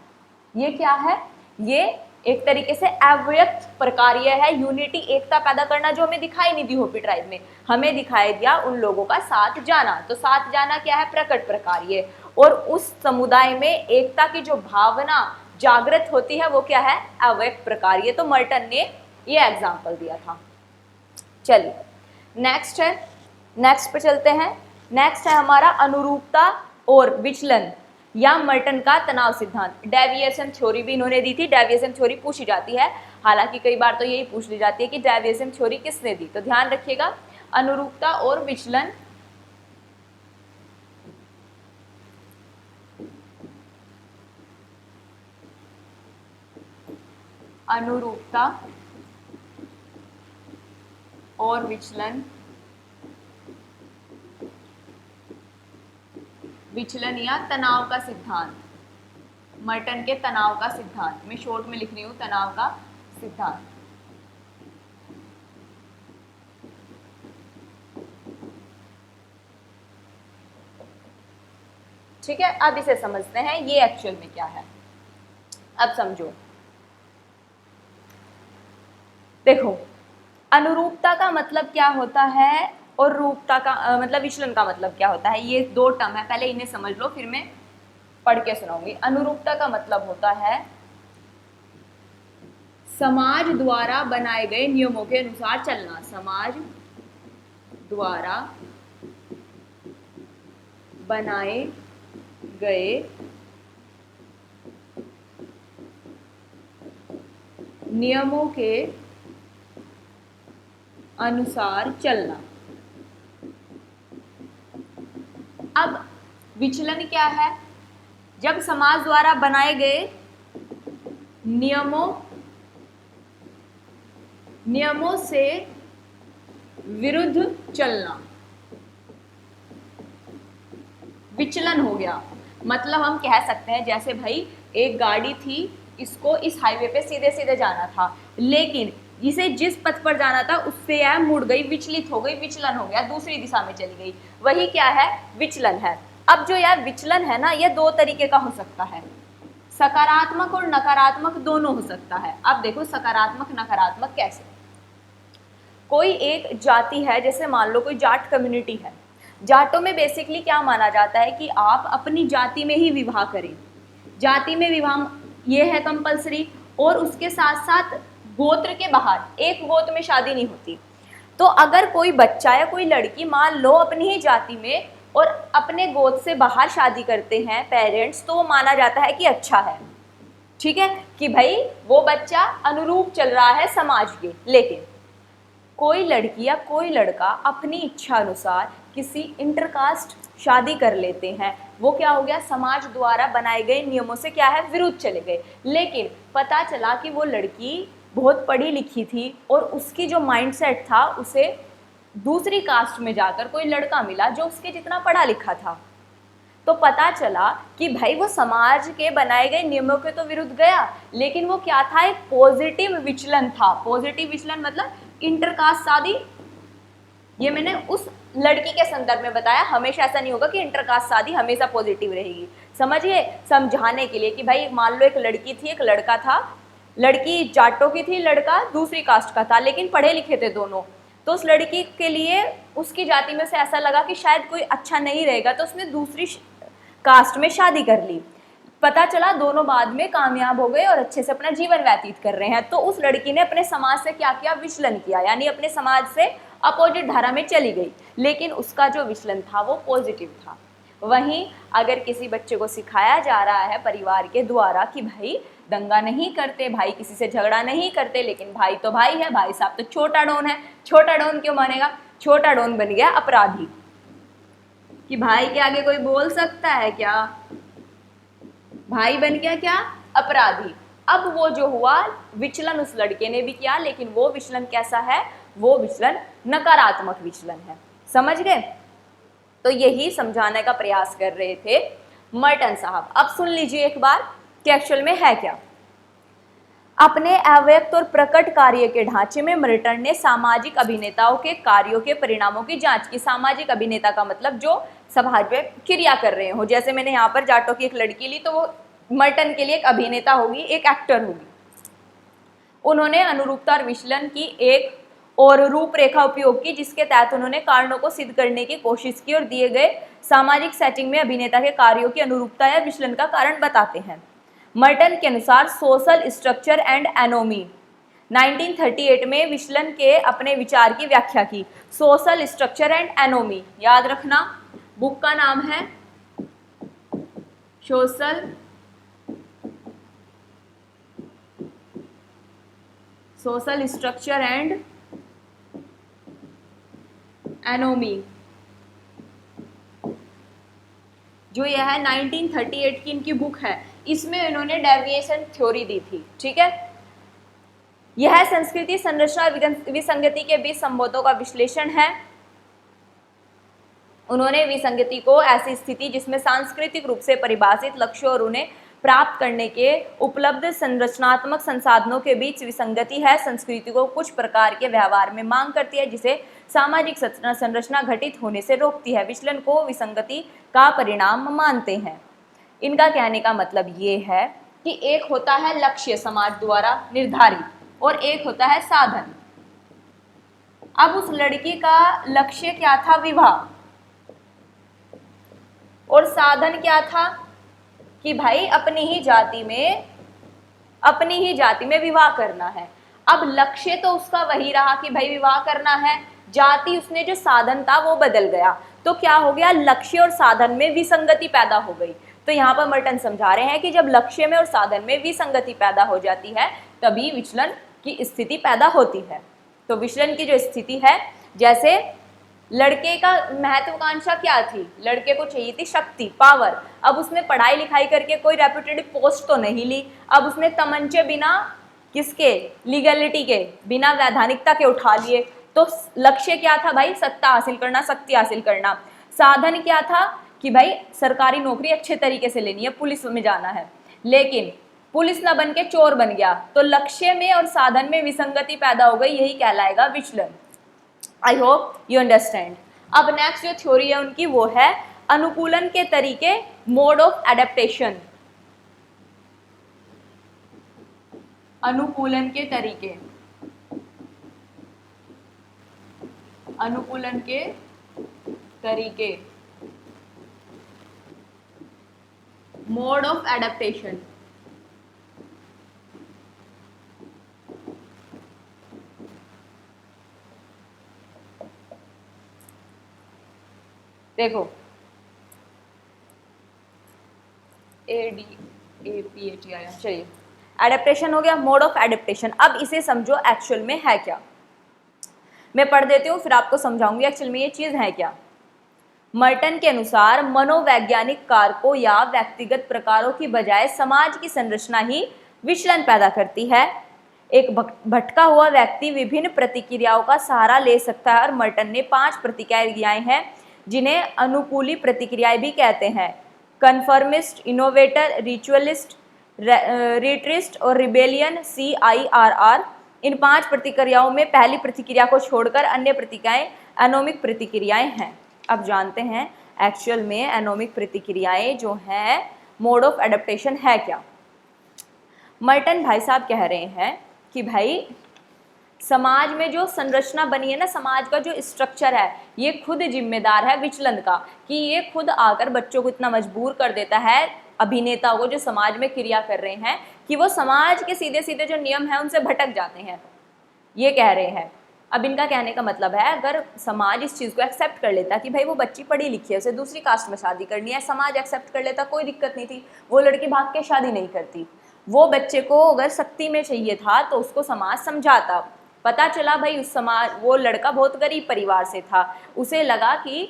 ये क्या है, ये एक तरीके से अव्यक्त प्रकार्य है, यूनिटी, एकता पैदा करना, जो हमें दिखाई नहीं दी होपी ट्राइब में, हमें दिखाई दिया उन लोगों का साथ जाना। तो साथ जाना क्या है, प्रकट प्रकार्य, और उस समुदाय में एकता की जो भावना जागृत होती है वो क्या है, अव्यक्त प्रकार्य। तो मर्टन ने ये एग्जाम्पल दिया था। चलिए नेक्स्ट है, नेक्स्ट पे चलते हैं। नेक्स्ट है हमारा अनुरूपता और विचलन या मर्टन का तनाव सिद्धांत। डेविएशन थ्योरी भी इन्होंने दी थी, डेविएशन थ्योरी पूछी जाती है, हालांकि कई बार तो यही पूछ ली जाती है कि डेविएशन थ्योरी किसने दी। तो ध्यान रखिएगा, अनुरूपता और विचलन, अनुरूपता और विचलन, विचलन या तनाव का सिद्धांत, मर्टन के तनाव का सिद्धांत, मैं शॉर्ट में लिख रही हूं, तनाव का सिद्धांत। ठीक है, अब इसे समझते हैं ये एक्चुअल में क्या है। अब समझो, देखो अनुरूपता का मतलब क्या होता है और रूपता का मतलब विचलन का मतलब क्या होता है, ये दो टर्म है, पहले इन्हें समझ लो फिर मैं पढ़ के सुनाऊंगी। अनुरूपता का मतलब होता है समाज द्वारा बनाए गए नियमों के अनुसार चलना, समाज द्वारा बनाए गए नियमों के अनुसार चलना। अब विचलन क्या है, जब समाज द्वारा बनाए गए नियमों से विरुद्ध चलना, विचलन हो गया। मतलब हम कह सकते हैं जैसे भाई एक गाड़ी थी, इसको इस हाईवे पे सीधे सीधे जाना था, लेकिन इसे जिस पथ पर जाना था उससे यह मुड़ गई, विचलित हो गई, विचलन हो गया, दूसरी दिशा में चली गई, वही क्या है, विचलन है। अब जो यह विचलन है ना, यह दो तरीके का हो सकता है, सकारात्मक और नकारात्मक दोनों हो सकता है। अब देखो सकारात्मक नकारात्मक कैसे, कोई एक जाति है, जैसे मान लो कोई जाट कम्युनिटी है, जाटों में बेसिकली क्या माना जाता है कि आप अपनी जाति में ही विवाह करें, जाति में विवाह ये है कंपलसरी, और उसके साथ साथ गोत्र के बाहर, एक गोत्र में शादी नहीं होती। तो अगर कोई बच्चा या कोई लड़की मान लो अपनी ही जाति में और अपने गोत्र से बाहर शादी करते हैं पेरेंट्स, तो वो माना जाता है कि अच्छा है, ठीक है, कि भाई वो बच्चा अनुरूप चल रहा है समाज के। लेकिन कोई लड़की या कोई लड़का अपनी इच्छा अनुसार किसी इंटरकास्ट शादी कर लेते हैं, वो क्या हो गया, समाज द्वारा बनाए गए नियमों से क्या है, विरुद्ध चले गए। लेकिन पता चला कि वो लड़की बहुत पढ़ी लिखी थी और उसकी जो माइंडसेट था, उसे दूसरी कास्ट में जाकर कोई लड़का मिला जो उसके जितना पढ़ा लिखा था। तो पता चला कि भाई वो समाज के बनाए गए नियमों के तो विरुद्ध गया, लेकिन वो क्या था, एक पॉजिटिव विचलन था। पॉजिटिव विचलन मतलब इंटरकास्ट शादी। ये मैंने उस लड़की के संदर्भ में बताया, हमेशा ऐसा नहीं होगा कि इंटरकास्ट शादी हमेशा पॉजिटिव रहेगी। समझिए, समझाने के लिए कि भाई मान लो एक लड़की थी, एक लड़का था, लड़की जाटों की थी, लड़का दूसरी कास्ट का था, लेकिन पढ़े लिखे थे दोनों। तो उस लड़की के लिए उसकी जाति में से ऐसा लगा कि शायद कोई अच्छा नहीं रहेगा, तो उसने दूसरी कास्ट में शादी कर ली। पता चला दोनों बाद में कामयाब हो गए और अच्छे से अपना जीवन व्यतीत कर रहे हैं। तो उस लड़की ने अपने समाज से क्या किया, विचलन किया, यानी अपने समाज से अपोजिट धारा में चली गई, लेकिन उसका जो विचलन था वो पॉजिटिव था। वहीं अगर किसी बच्चे को सिखाया जा रहा है परिवार के द्वारा कि भाई दंगा नहीं करते, भाई किसी से झगड़ा नहीं करते, लेकिन भाई तो भाई है, भाई साहब तो छोटा डॉन है, छोटा डॉन क्यों मानेगा, छोटा डॉन बन गया अपराधी, कि भाई के आगे कोई बोल सकता है क्या, भाई बन गया क्या, अपराधी। अब वो जो हुआ विचलन उस लड़के ने भी किया, लेकिन वो विचलन कैसा है, वो विचलन नकारात्मक विचलन है। समझ गए? तो यही समझाने का प्रयास कर रहे थे मर्टन साहब। अब सुन लीजिए एक बार कि एक्चुअल में है क्या। अपने अव्यक्त और प्रकट कार्य के ढांचे में मर्टन ने सामाजिक अभिनेताओं के कार्यों के परिणामों की जांच की। सामाजिक अभिनेता का मतलब जो समाज में क्रिया कर रहे हो। जैसे मैंने यहाँ पर जाटों की एक लड़की ली, तो वो मर्टन के लिए एक अभिनेता होगी, एक एक्टर होगी। उन्होंने अनुरूपता और विचलन की एक और रूपरेखा उपयोग की, जिसके तहत उन्होंने कारणों को सिद्ध करने की कोशिश की और दिए गए सामाजिक सेटिंग में अभिनेता के कार्यों की अनुरूपता या विचलन का कारण बताते हैं। मर्टन के अनुसार सोशल स्ट्रक्चर एंड एनोमी 1938 में विचलन के अपने विचार की व्याख्या की। सोशल स्ट्रक्चर एंड एनोमी याद रखना, बुक का नाम है सोशल स्ट्रक्चर एंड एनोमी, जो यह है 1938 की इनकी बुक है। इसमें इन्होंने डेविएशन थ्योरी दी थी, ठीक है। यह संस्कृति, संरचना, विसंगति के बीच संबंधों का विश्लेषण है। उन्होंने विसंगति को ऐसी स्थिति जिसमें सांस्कृतिक रूप से परिभाषित लक्ष्यों और उन्हें प्राप्त करने के उपलब्ध संरचनात्मक संसाधनों के बीच विसंगति है, संस्कृति को कुछ प्रकार के व्यवहार में मांग करती है जिसे सामाजिक संरचना घटित होने से रोकती है, विचलन को विसंगति का परिणाम मानते हैं। इनका कहने का मतलब ये है कि एक होता है लक्ष्य समाज द्वारा निर्धारित और एक होता है साधन। अब उस लड़की का लक्ष्य क्या था, विवाह, और साधन क्या था कि भाई अपनी ही जाति में विवाह करना है। अब लक्ष्य तो उसका वही रहा कि भाई विवाह करना है, जाति उसने जो साधन था वो बदल गया। तो क्या हो गया, लक्ष्य और साधन में विसंगति पैदा हो गई। तो यहाँ पर मर्टन समझा रहे हैं कि जब लक्ष्य में और साधन में विसंगति पैदा हो जाती है तभी विचलन की स्थिति पैदा होती है। तो विचलन की जो स्थिति है, जैसे लड़के का महत्वाकांक्षा क्या थी, लड़के को चाहिए थी शक्ति, पावर। अब उसने पढ़ाई लिखाई करके कोई रेप्यूटेड पोस्ट तो नहीं ली, अब उसने तमंचे बिना किसके, लीगलिटी के, बिना वैधानिकता के उठा लिए। तो लक्ष्य क्या था भाई, सत्ता हासिल करना, शक्ति हासिल करना। साधन क्या था कि भाई सरकारी नौकरी अच्छे तरीके से लेनी है, पुलिस में जाना है, लेकिन पुलिस ना बन के चोर बन गया। तो लक्ष्य में और साधन में विसंगति पैदा हो गई, यही कहलाएगा विचलन। I hope you understand. अब नेक्स्ट जो थ्योरी है उनकी वो है अनुकूलन के तरीके, मोड ऑफ एडेप्टेशन। अनुकूलन के तरीके, अनुकूलन के तरीके, मोड ऑफ एडेप्टेशन। देखो ADAPATI, चलिए एडेप्टेशन हो गया, मोड ऑफ एडेप्टेशन। अब इसे समझो एक्चुअल में है क्या, मैं पढ़ देती हूँ फिर आपको समझाऊंगी एक्चुअल में ये चीज है क्या। मर्टन के अनुसार मनोवैज्ञानिक कारकों या व्यक्तिगत प्रकारों की बजाय समाज की संरचना ही विचलन पैदा करती है। एक भटका हुआ व्यक्ति विभिन्न प्रतिक्रियाओं का सहारा ले सकता है, और मर्टन ने 5 प्रतिक्रियाएं हैं जिन्हें अनुकूली प्रतिक्रियाएं भी कहते हैं। कन्फर्मिस्ट, इनोवेटर, रिचुअलिस्ट, रिट्रिस्ट और रिबेलियन, CIRR। इन 5 प्रतिक्रियाओं में पहली प्रतिक्रिया को छोड़कर अन्य प्रतिक्रियाएं एनोमिक प्रतिक्रियाएं हैं। अब जानते हैं एक्चुअल में एनोमिक प्रतिक्रियाएं जो हैं मोड ऑफ एडेप्टेशन है क्या। मर्टन भाई साहब कह रहे हैं कि भाई समाज में जो संरचना बनी है ना, समाज का जो स्ट्रक्चर है, ये खुद जिम्मेदार है विचलन का, कि ये खुद आकर बच्चों को इतना मजबूर कर देता है, अभिनेताओं को जो समाज में क्रिया कर रहे हैं, कि वो समाज के सीधे सीधे जो नियम है उनसे भटक जाते हैं, ये कह रहे हैं। अब इनका कहने का मतलब है अगर समाज इस चीज़ को एक्सेप्ट कर लेता कि भाई वो बच्ची पढ़ी लिखी है, उसे दूसरी कास्ट में शादी करनी है, समाज एक्सेप्ट कर लेता, कोई दिक्कत नहीं थी, वो लड़की भाग के शादी नहीं करती। वो बच्चे को अगर सख्ती में चाहिए था तो उसको समाज समझाता। पता चला भाई उस समाज, वो लड़का बहुत गरीब परिवार से था, उसे लगा कि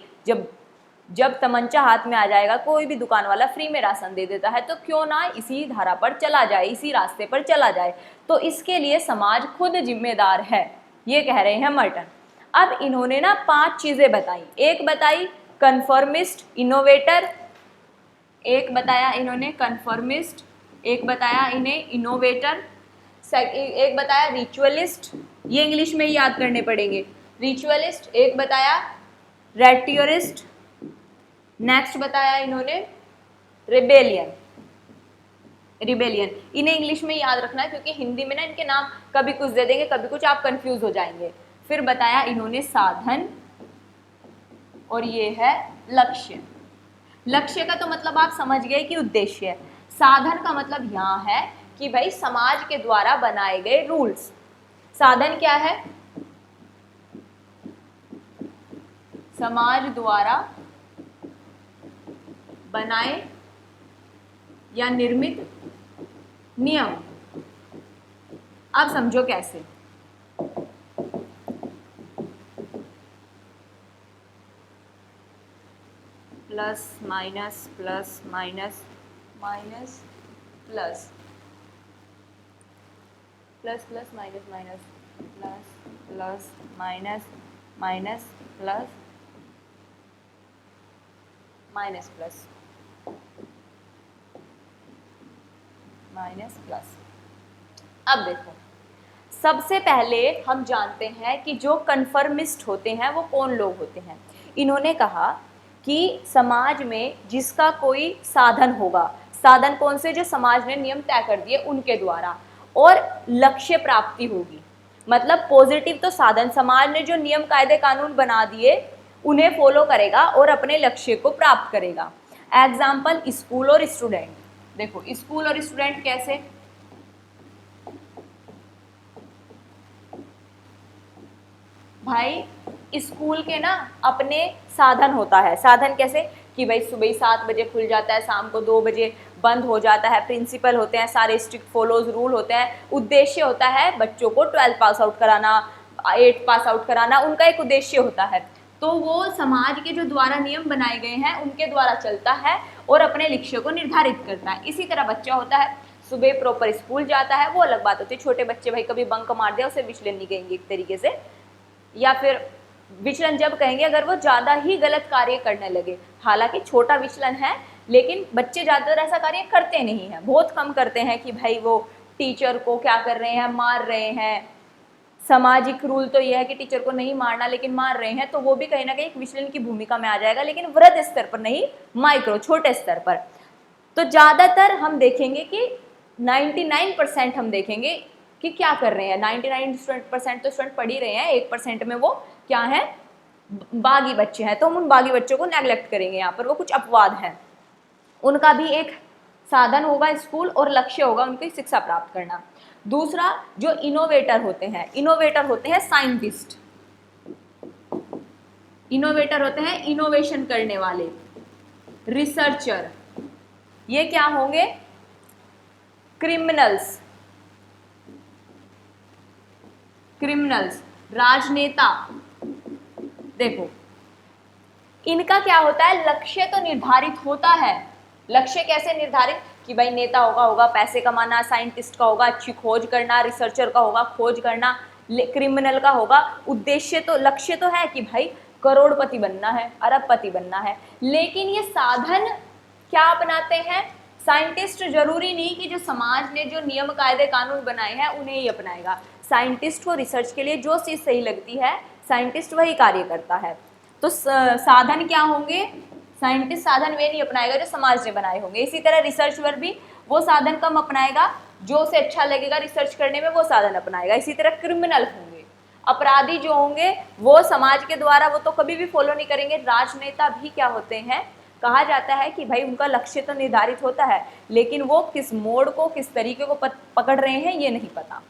जब तमंचा हाथ में आ जाएगा, कोई भी दुकान वाला फ्री में राशन दे देता है, तो क्यों ना इसी धारा पर चला जाए, इसी रास्ते पर चला जाए। तो इसके लिए समाज खुद जिम्मेदार है, ये कह रहे हैं मर्टन। अब इन्होंने ना 5 चीजें बताई। एक बताई कन्फर्मिस्ट, इनोवेटर, एक बताया इन्होंने कन्फर्मिस्ट, एक बताया इन्हें इनोवेटर, एक बताया रिचुअलिस्ट, ये इंग्लिश में ही याद करने पड़ेंगे, रिचुअलिस्ट, एक बताया रेटियोरिस्ट, नेक्स्ट बताया इन्होंने रिबेलियन। इन्हें इंग्लिश में याद रखना है क्योंकि हिंदी में ना इनके नाम कभी कुछ दे देंगे, कभी कुछ, आप कंफ्यूज हो जाएंगे। फिर बताया इन्होंने साधन, और ये है लक्ष्य। लक्ष्य का तो मतलब आप समझ गए कि उद्देश्य है। साधन का मतलब यहाँ है कि भाई समाज के द्वारा बनाए गए रूल्स। साधन क्या है? समाज द्वारा बनाए या निर्मित नियम। अब समझो कैसे। Plus minus plus minus minus plus plus plus minus minus plus plus minus minus plus minus plus minus plus. अब देखो, सबसे पहले हम जानते हैं कि जो कन्फर्मिस्ट होते हैं वो कौन लोग होते हैं। इन्होंने कहा कि समाज में जिसका कोई साधन होगा, साधन कौन से, जो समाज ने नियम तय कर दिए उनके द्वारा, और लक्ष्य प्राप्ति होगी। मतलब पॉजिटिव तो साधन, समाज ने जो नियम कायदे कानून बना दिए उन्हें फॉलो करेगा और अपने लक्ष्य को प्राप्त करेगा। एग्जाम्पल स्कूल और स्टूडेंट। देखो स्कूल और स्टूडेंट कैसे, भाई स्कूल के ना अपने साधन होता है। साधन कैसे कि भाई सुबह 7 बजे खुल जाता है, शाम को 2 बजे बंद हो जाता है, प्रिंसिपल होते हैं, सारे स्ट्रिक्ट फॉलोज रूल होते हैं। उद्देश्य होता है बच्चों को 12 पास आउट कराना, 8 पास आउट कराना, उनका एक उद्देश्य होता है। तो वो समाज के जो द्वारा नियम बनाए गए हैं उनके द्वारा चलता है और अपने लक्ष्य को निर्धारित करता है। इसी तरह बच्चा होता है, सुबह प्रॉपर स्कूल जाता है, वो अलग बात होती है। छोटे बच्चे भाई कभी बंक मार दिया उसे विचलन नहीं कहेंगे एक तरीके से, या फिर विचलन जब कहेंगे अगर वो ज़्यादा ही गलत कार्य करने लगे। हालांकि छोटा विचलन है, लेकिन बच्चे ज़्यादातर ऐसा कार्य करते नहीं हैं, बहुत कम करते हैं कि भाई वो टीचर को क्या कर रहे हैं, मार रहे हैं। सामाजिक रूल तो यह है कि टीचर को नहीं मारना, लेकिन मार रहे हैं, तो वो भी कहीं ना कहीं एक विचलन की भूमिका में आ जाएगा, लेकिन वृहद स्तर पर नहीं, माइक्रो छोटे स्तर पर। तो ज़्यादातर हम देखेंगे कि 99% हम देखेंगे कि क्या कर रहे हैं। 99% तो स्टूडेंट पढ़ ही रहे हैं, 1% में वो क्या है, बागी बच्चे हैं। तो हम उन बागी बच्चों को नेग्लेक्ट करेंगे, यहाँ पर वो कुछ अपवाद हैं। उनका भी एक साधन होगा स्कूल और लक्ष्य होगा उनकी शिक्षा प्राप्त करना। दूसरा जो इनोवेटर होते हैं, इनोवेटर होते हैं साइंटिस्ट। इनोवेटर होते हैं इनोवेशन करने वाले, रिसर्चर। ये क्या होंगे? क्रिमिनल्स, क्रिमिनल्स, राजनेता। देखो इनका क्या होता है, लक्ष्य तो निर्धारित होता है। लक्ष्य कैसे निर्धारित कि भाई नेता होगा पैसे कमाना, साइंटिस्ट का होगा अच्छी खोज करना, रिसर्चर का होगा खोज करना, क्रिमिनल का होगा उद्देश्य, तो लक्ष्य तो है कि भाई करोड़पति बनना है, अरबपति बनना है। लेकिन ये साधन क्या अपनाते हैं? साइंटिस्ट जरूरी नहीं कि जो समाज ने जो नियम कायदे कानून बनाए हैं उन्हें ही अपनाएगा। साइंटिस्ट को रिसर्च के लिए जो चीज़ सही लगती है साइंटिस्ट वही कार्य करता है। तो साधन क्या होंगे? साइंटिस्ट साधन वे नहीं अपनाएगा जो समाज ने बनाए होंगे। इसी तरह रिसर्चर भी वो साधन कम अपनाएगा जो उसे अच्छा लगेगा रिसर्च करने में, वो साधन अपनाएगा। इसी तरह क्रिमिनल होंगे, अपराधी जो होंगे वो समाज के द्वारा वो तो कभी भी फॉलो नहीं करेंगे। राजनेता भी क्या होते हैं, कहा जाता है कि भाई उनका लक्ष्य तो निर्धारित होता है लेकिन वो किस मोड़ को किस तरीके को पकड़ रहे हैं ये नहीं पता।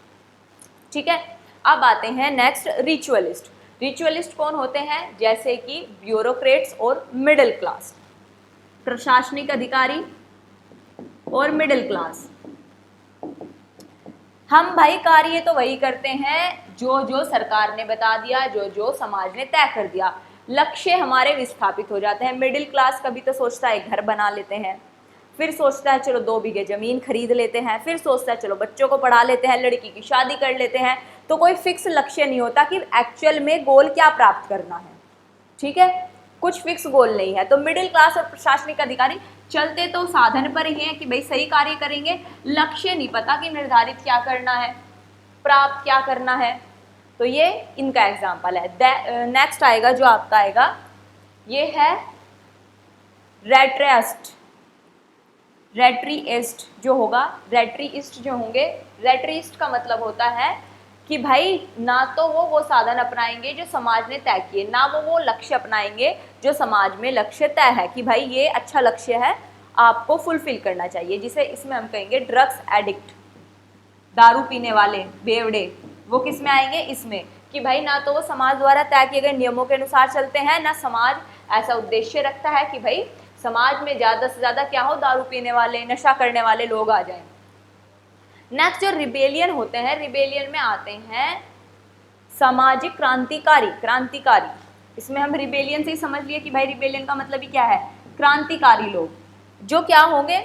ठीक है, अब आते हैं नेक्स्ट, रिचुअलिस्ट। रिचुअलिस्ट कौन होते हैं? जैसे कि ब्यूरोक्रेट्स और मिडिल क्लास, प्रशासनिक अधिकारी और मिडिल क्लास। हम भाई कार्य तो वही करते हैं जो जो सरकार ने बता दिया, जो जो समाज ने तय कर दिया, लक्ष्य हमारे विस्थापित हो जाते हैं। मिडिल क्लास कभी तो सोचता है घर बना लेते हैं, फिर सोचता है चलो 2 बीघे जमीन खरीद लेते हैं, फिर सोचता है चलो बच्चों को पढ़ा लेते हैं, लड़की की शादी कर लेते हैं। तो कोई फिक्स लक्ष्य नहीं होता कि एक्चुअल में गोल क्या प्राप्त करना है। ठीक है, कुछ फिक्स गोल नहीं है। तो मिडिल क्लास और प्रशासनिक अधिकारी चलते तो साधन पर ही हैं कि भाई सही कार्य करेंगे, लक्ष्य नहीं पता कि निर्धारित क्या करना है, प्राप्त क्या करना है। तो ये इनका एग्जाम्पल है। नेक्स्ट आएगा जो आपका आएगा ये है रेट्रिस्ट। रेट्रिस्ट जो होगा, रेट्रिस्ट जो होंगे, रेट्रिस्ट का मतलब होता है कि भाई ना तो वो साधन अपनाएंगे जो समाज ने तय किए, ना वो लक्ष्य अपनाएंगे जो समाज में लक्ष्य तय है कि भाई ये अच्छा लक्ष्य है आपको फुलफिल करना चाहिए। जिसे इसमें हम कहेंगे ड्रग्स एडिक्ट, दारू पीने वाले, बेवड़े, वो किस में आएंगे? इसमें कि भाई ना तो वो समाज द्वारा तय किए गए नियमों के अनुसार चलते हैं, ना समाज ऐसा उद्देश्य रखता है कि भाई समाज में ज़्यादा से ज़्यादा क्या हो, दारू पीने वाले, नशा करने वाले लोग आ जाएं। नेक्स्ट जो रिबेलियन होते हैं, रिबेलियन में आते हैं सामाजिक क्रांतिकारी। क्रांतिकारी, इसमें हम रिबेलियन से ही समझ लिए कि भाई रिबेलियन का मतलब ही क्या है, क्रांतिकारी लोग। जो क्या होंगे,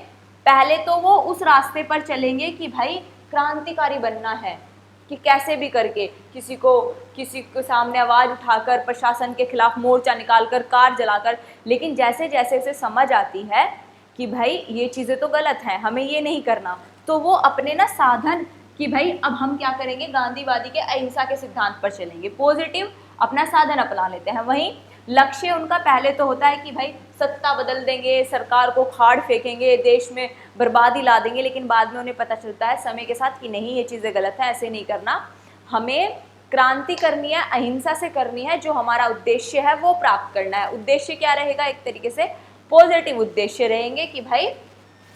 पहले तो वो उस रास्ते पर चलेंगे कि भाई क्रांतिकारी बनना है, कि कैसे भी करके किसी को सामने आवाज़ उठाकर, प्रशासन के खिलाफ मोर्चा निकालकर, कार जलाकर। लेकिन जैसे जैसे उसे समझ आती है कि भाई ये चीज़ें तो गलत हैं, हमें ये नहीं करना, तो वो अपने ना साधन कि भाई अब हम क्या करेंगे, गांधीवादी के अहिंसा के सिद्धांत पर चलेंगे, पॉजिटिव अपना साधन अपना लेते हैं। वहीं लक्ष्य उनका पहले तो होता है कि भाई सत्ता बदल देंगे, सरकार को खाड़ फेंकेंगे, देश में बर्बादी ला देंगे। लेकिन बाद में उन्हें पता चलता है समय के साथ कि नहीं, ये चीज़ें गलत है, ऐसे नहीं करना, हमें क्रांति करनी है, अहिंसा से करनी है, जो हमारा उद्देश्य है वो प्राप्त करना है। उद्देश्य क्या रहेगा? एक तरीके से पॉजिटिव उद्देश्य रहेंगे कि भाई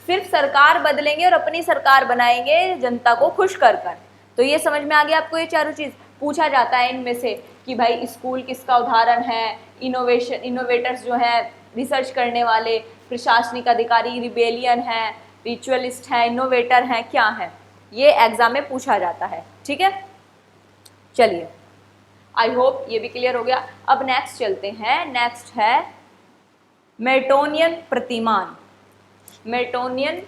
सिर्फ सरकार बदलेंगे और अपनी सरकार बनाएंगे जनता को खुश कर कर। तो ये समझ में आ गया आपको? ये चारों चीज़ पूछा जाता है इनमें से कि भाई स्कूल किसका उदाहरण है, इनोवेटर्स जो है रिसर्च करने वाले, प्रशासनिक अधिकारी रिबेलियन है, रिचुअलिस्ट है, इनोवेटर हैं, क्या है, ये एग्जाम में पूछा जाता है। ठीक है, चलिए आई होप ये भी क्लियर हो गया। अब नेक्स्ट चलते हैं। नेक्स्ट है मेटोनियन प्रतिमान। मेटोनियन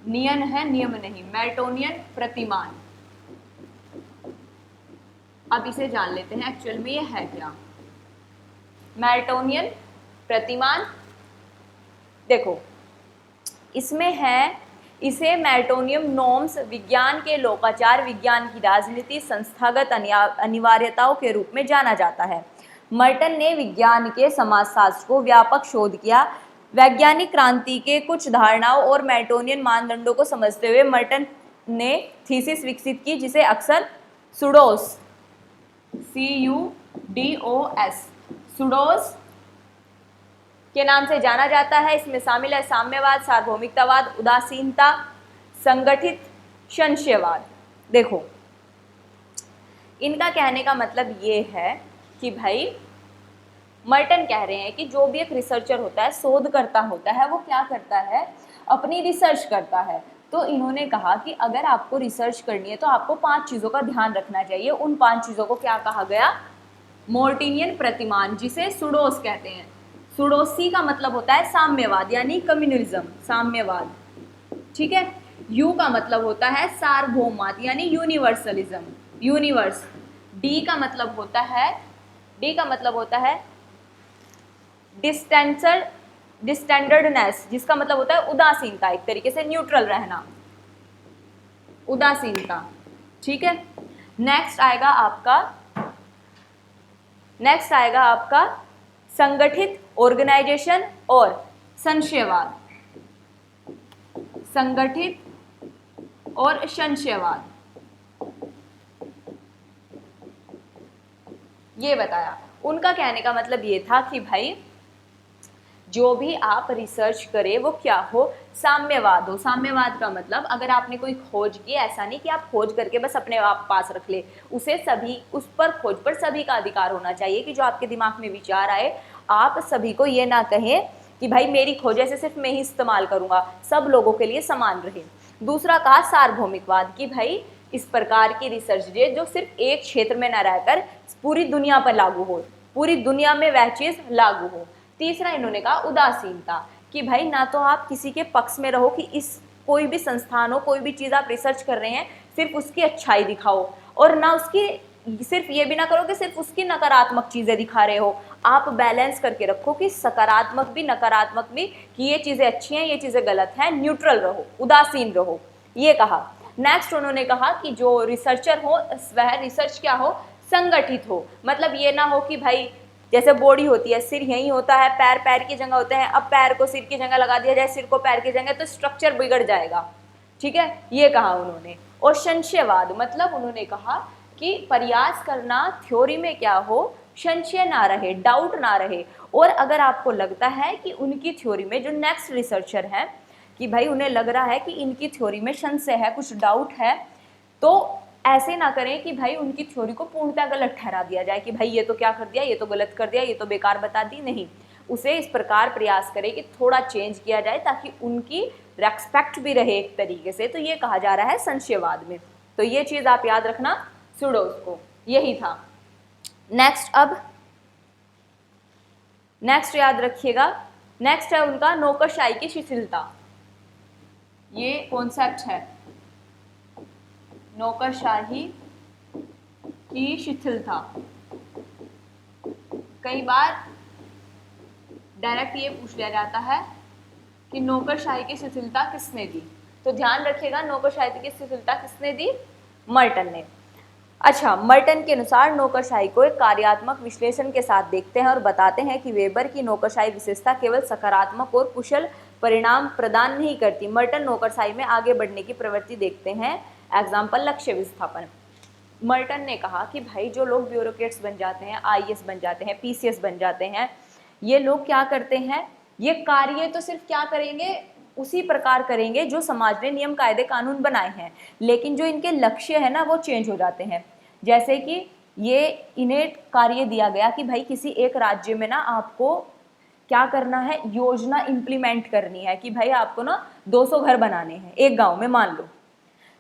नियन है, नियम नहीं, मेटोनियन प्रतिमान। अब इसे जान लेते हैं एक्चुअल में ये है क्या। मेटोनियन प्रतिमान, देखो इसमें है, इसे मेटोनियम नॉर्म्स, विज्ञान के लोकाचार, विज्ञान की राजनीति, संस्थागत अनिवार्यताओं के रूप में जाना जाता है। मर्टन ने विज्ञान के समाजशास्त्र को व्यापक शोध किया। वैज्ञानिक क्रांति के कुछ धारणाओं और मेटोनियन मानदंडों को समझते हुए मर्टन ने थीसिस विकसित की जिसे अक्सर सुडोस, CUDOS, सुडोस के नाम से जाना जाता है। इसमें शामिल है साम्यवाद, सार्वभौमिकतावाद, उदासीनता, संगठित संशयवाद। देखो इनका कहने का मतलब ये है कि भाई मर्टन कह रहे हैं कि जो भी एक रिसर्चर होता है, शोधकर्ता होता है, वो क्या करता है, अपनी रिसर्च करता है। तो इन्होंने कहा कि अगर आपको रिसर्च करनी है तो आपको 5 चीज़ों का ध्यान रखना चाहिए। उन 5 चीज़ों को क्या कहा गया, मोर्टिनियन प्रतिमान, जिसे सुडोस कहते हैं। सुडोसी का मतलब होता है साम्यवाद यानी कम्युनलिज्म, साम्यवाद, ठीक है। यू का मतलब होता है सार्वभौमवाद यानी यूनिवर्सलिज्म, यूनिवर्स। डी का मतलब होता है डिस्टैंडर्डनेस, जिसका मतलब होता है उदासीनता, एक तरीके से न्यूट्रल रहना, उदासीनता, ठीक है। नेक्स्ट आएगा आपका संगठित, ऑर्गेनाइजेशन और संशयवाद, संगठित और संशयवाद, ये बताया। उनका कहने का मतलब ये था कि भाई जो भी आप रिसर्च करें वो क्या हो, साम्यवाद हो। साम्यवाद का मतलब अगर आपने कोई खोज की, ऐसा नहीं कि आप खोज करके बस अपने आप पास रख ले, उसे सभी, उस पर खोज पर सभी का अधिकार होना चाहिए कि जो आपके दिमाग में विचार आए आप सभी को ये ना कहें कि भाई मेरी खोज ऐसे सिर्फ मैं ही इस्तेमाल करूंगा, सब लोगों के लिए समान रहे। दूसरा कहा सार्वभौमिकवाद कि भाई इस प्रकार की रिसर्च जो सिर्फ एक क्षेत्र में न रहकर पूरी दुनिया पर लागू हो, पूरी दुनिया में वह चीज लागू हो। तीसरा इन्होंने कहा उदासीनता कि भाई ना तो आप किसी के पक्ष में रहो कि इस कोई भी संस्थान हो, कोई भी चीज़ आप रिसर्च कर रहे हैं सिर्फ उसकी अच्छाई दिखाओ, और ना उसकी सिर्फ ये भी ना करो कि सिर्फ उसकी नकारात्मक चीज़ें दिखा रहे हो। आप बैलेंस करके रखो कि सकारात्मक भी नकारात्मक भी, कि ये चीज़ें अच्छी हैं ये चीज़ें गलत हैं, न्यूट्रल रहो, उदासीन रहो, ये कहा। नेक्स्ट उन्होंने कहा कि जो रिसर्चर हो वह रिसर्च क्या हो, संगठित हो। मतलब ये ना हो कि भाई जैसे बॉडी होती है, सिर यहीं होता है, पैर पैर की जगह होते हैं, अब पैर को सिर की जगह लगा दिया जाए, सिर को पैर की जगह, तो स्ट्रक्चर बिगड़ जाएगा, ठीक है, ये कहा उन्होंने। और संशयवाद मतलब उन्होंने कहा कि प्रयास करना थ्योरी में क्या हो, संशय ना रहे, डाउट ना रहे। और अगर आपको लगता है कि उनकी थ्योरी में जो नेक्स्ट रिसर्चर है कि भाई उन्हें लग रहा है कि इनकी थ्योरी में संशय है, कुछ डाउट है, तो ऐसे ना करें कि भाई उनकी थ्योरी को पूर्णतः गलत ठहरा दिया जाए कि भाई ये तो क्या कर दिया, ये तो गलत कर दिया, ये तो बेकार बता दी, नहीं। उसे इस प्रकार प्रयास करें कि थोड़ा चेंज किया जाए ताकि उनकी रेस्पेक्ट भी रहे एक तरीके से। तो ये कहा जा रहा है संशयवाद में। तो ये चीज़ आप याद रखना, सुडोस को, यही था। नेक्स्ट याद रखिएगा, नेक्स्ट है उनका नौकरशाही की शिथिलता। ये कॉन्सेप्ट है नौकरशाही की शिथिलता। कई बार डायरेक्ट ये पूछ लिया जाता है कि नौकरशाही की शिथिलता किसने दी, तो ध्यान रखिएगा नौकरशाही की शिथिलता किसने दी, मर्टन ने। अच्छा, मर्टन के अनुसार नौकरशाही को एक कार्यात्मक विश्लेषण के साथ देखते हैं और बताते हैं कि वेबर की नौकरशाही विशेषता केवल सकारात्मक और कुशल परिणाम प्रदान नहीं करती। मर्टन नौकरशाही में आगे बढ़ने की प्रवृत्ति देखते हैं। एग्जाम्पल लक्ष्य विस्थापन। मर्टन ने कहा कि भाई जो लोग ब्यूरोक्रेट्स बन जाते हैं, आईएएस बन जाते हैं, पीसीएस बन जाते हैं, ये लोग क्या करते हैं, ये कार्य तो सिर्फ क्या करेंगे, उसी प्रकार करेंगे जो समाज ने नियम कायदे कानून बनाए हैं, लेकिन जो इनके लक्ष्य है ना वो चेंज हो जाते हैं। जैसे कि ये इन्हें कार्य दिया गया कि भाई किसी एक राज्य में ना आपको क्या करना है, योजना इम्प्लीमेंट करनी है कि भाई आपको ना 200 घर बनाने हैं एक गांव में, मान लो।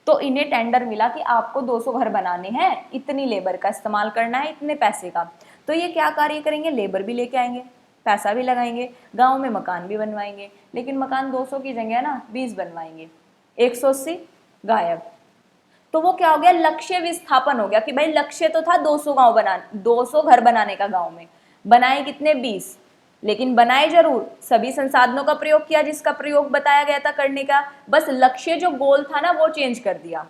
तो इन्हें टेंडर मिला कि आपको 200 घर बनाने हैं, इतनी लेबर का इस्तेमाल करना है, इतने पैसे का। तो ये क्या कार्य करेंगे, लेबर भी लेके आएंगे, पैसा भी लगाएंगे, गांव में मकान भी बनवाएंगे, लेकिन मकान 200 की जगह ना 20 बनवाएंगे, 180 गायब। तो वो क्या हो गया, लक्ष्य विस्थापन हो गया कि भाई लक्ष्य तो था 200 घर बनाने का, गांव में बनाए कितने, 20, लेकिन बनाए जरूर, सभी संसाधनों का प्रयोग किया जिसका प्रयोग बताया गया था करने का, बस लक्ष्य जो गोल था ना वो चेंज कर दिया।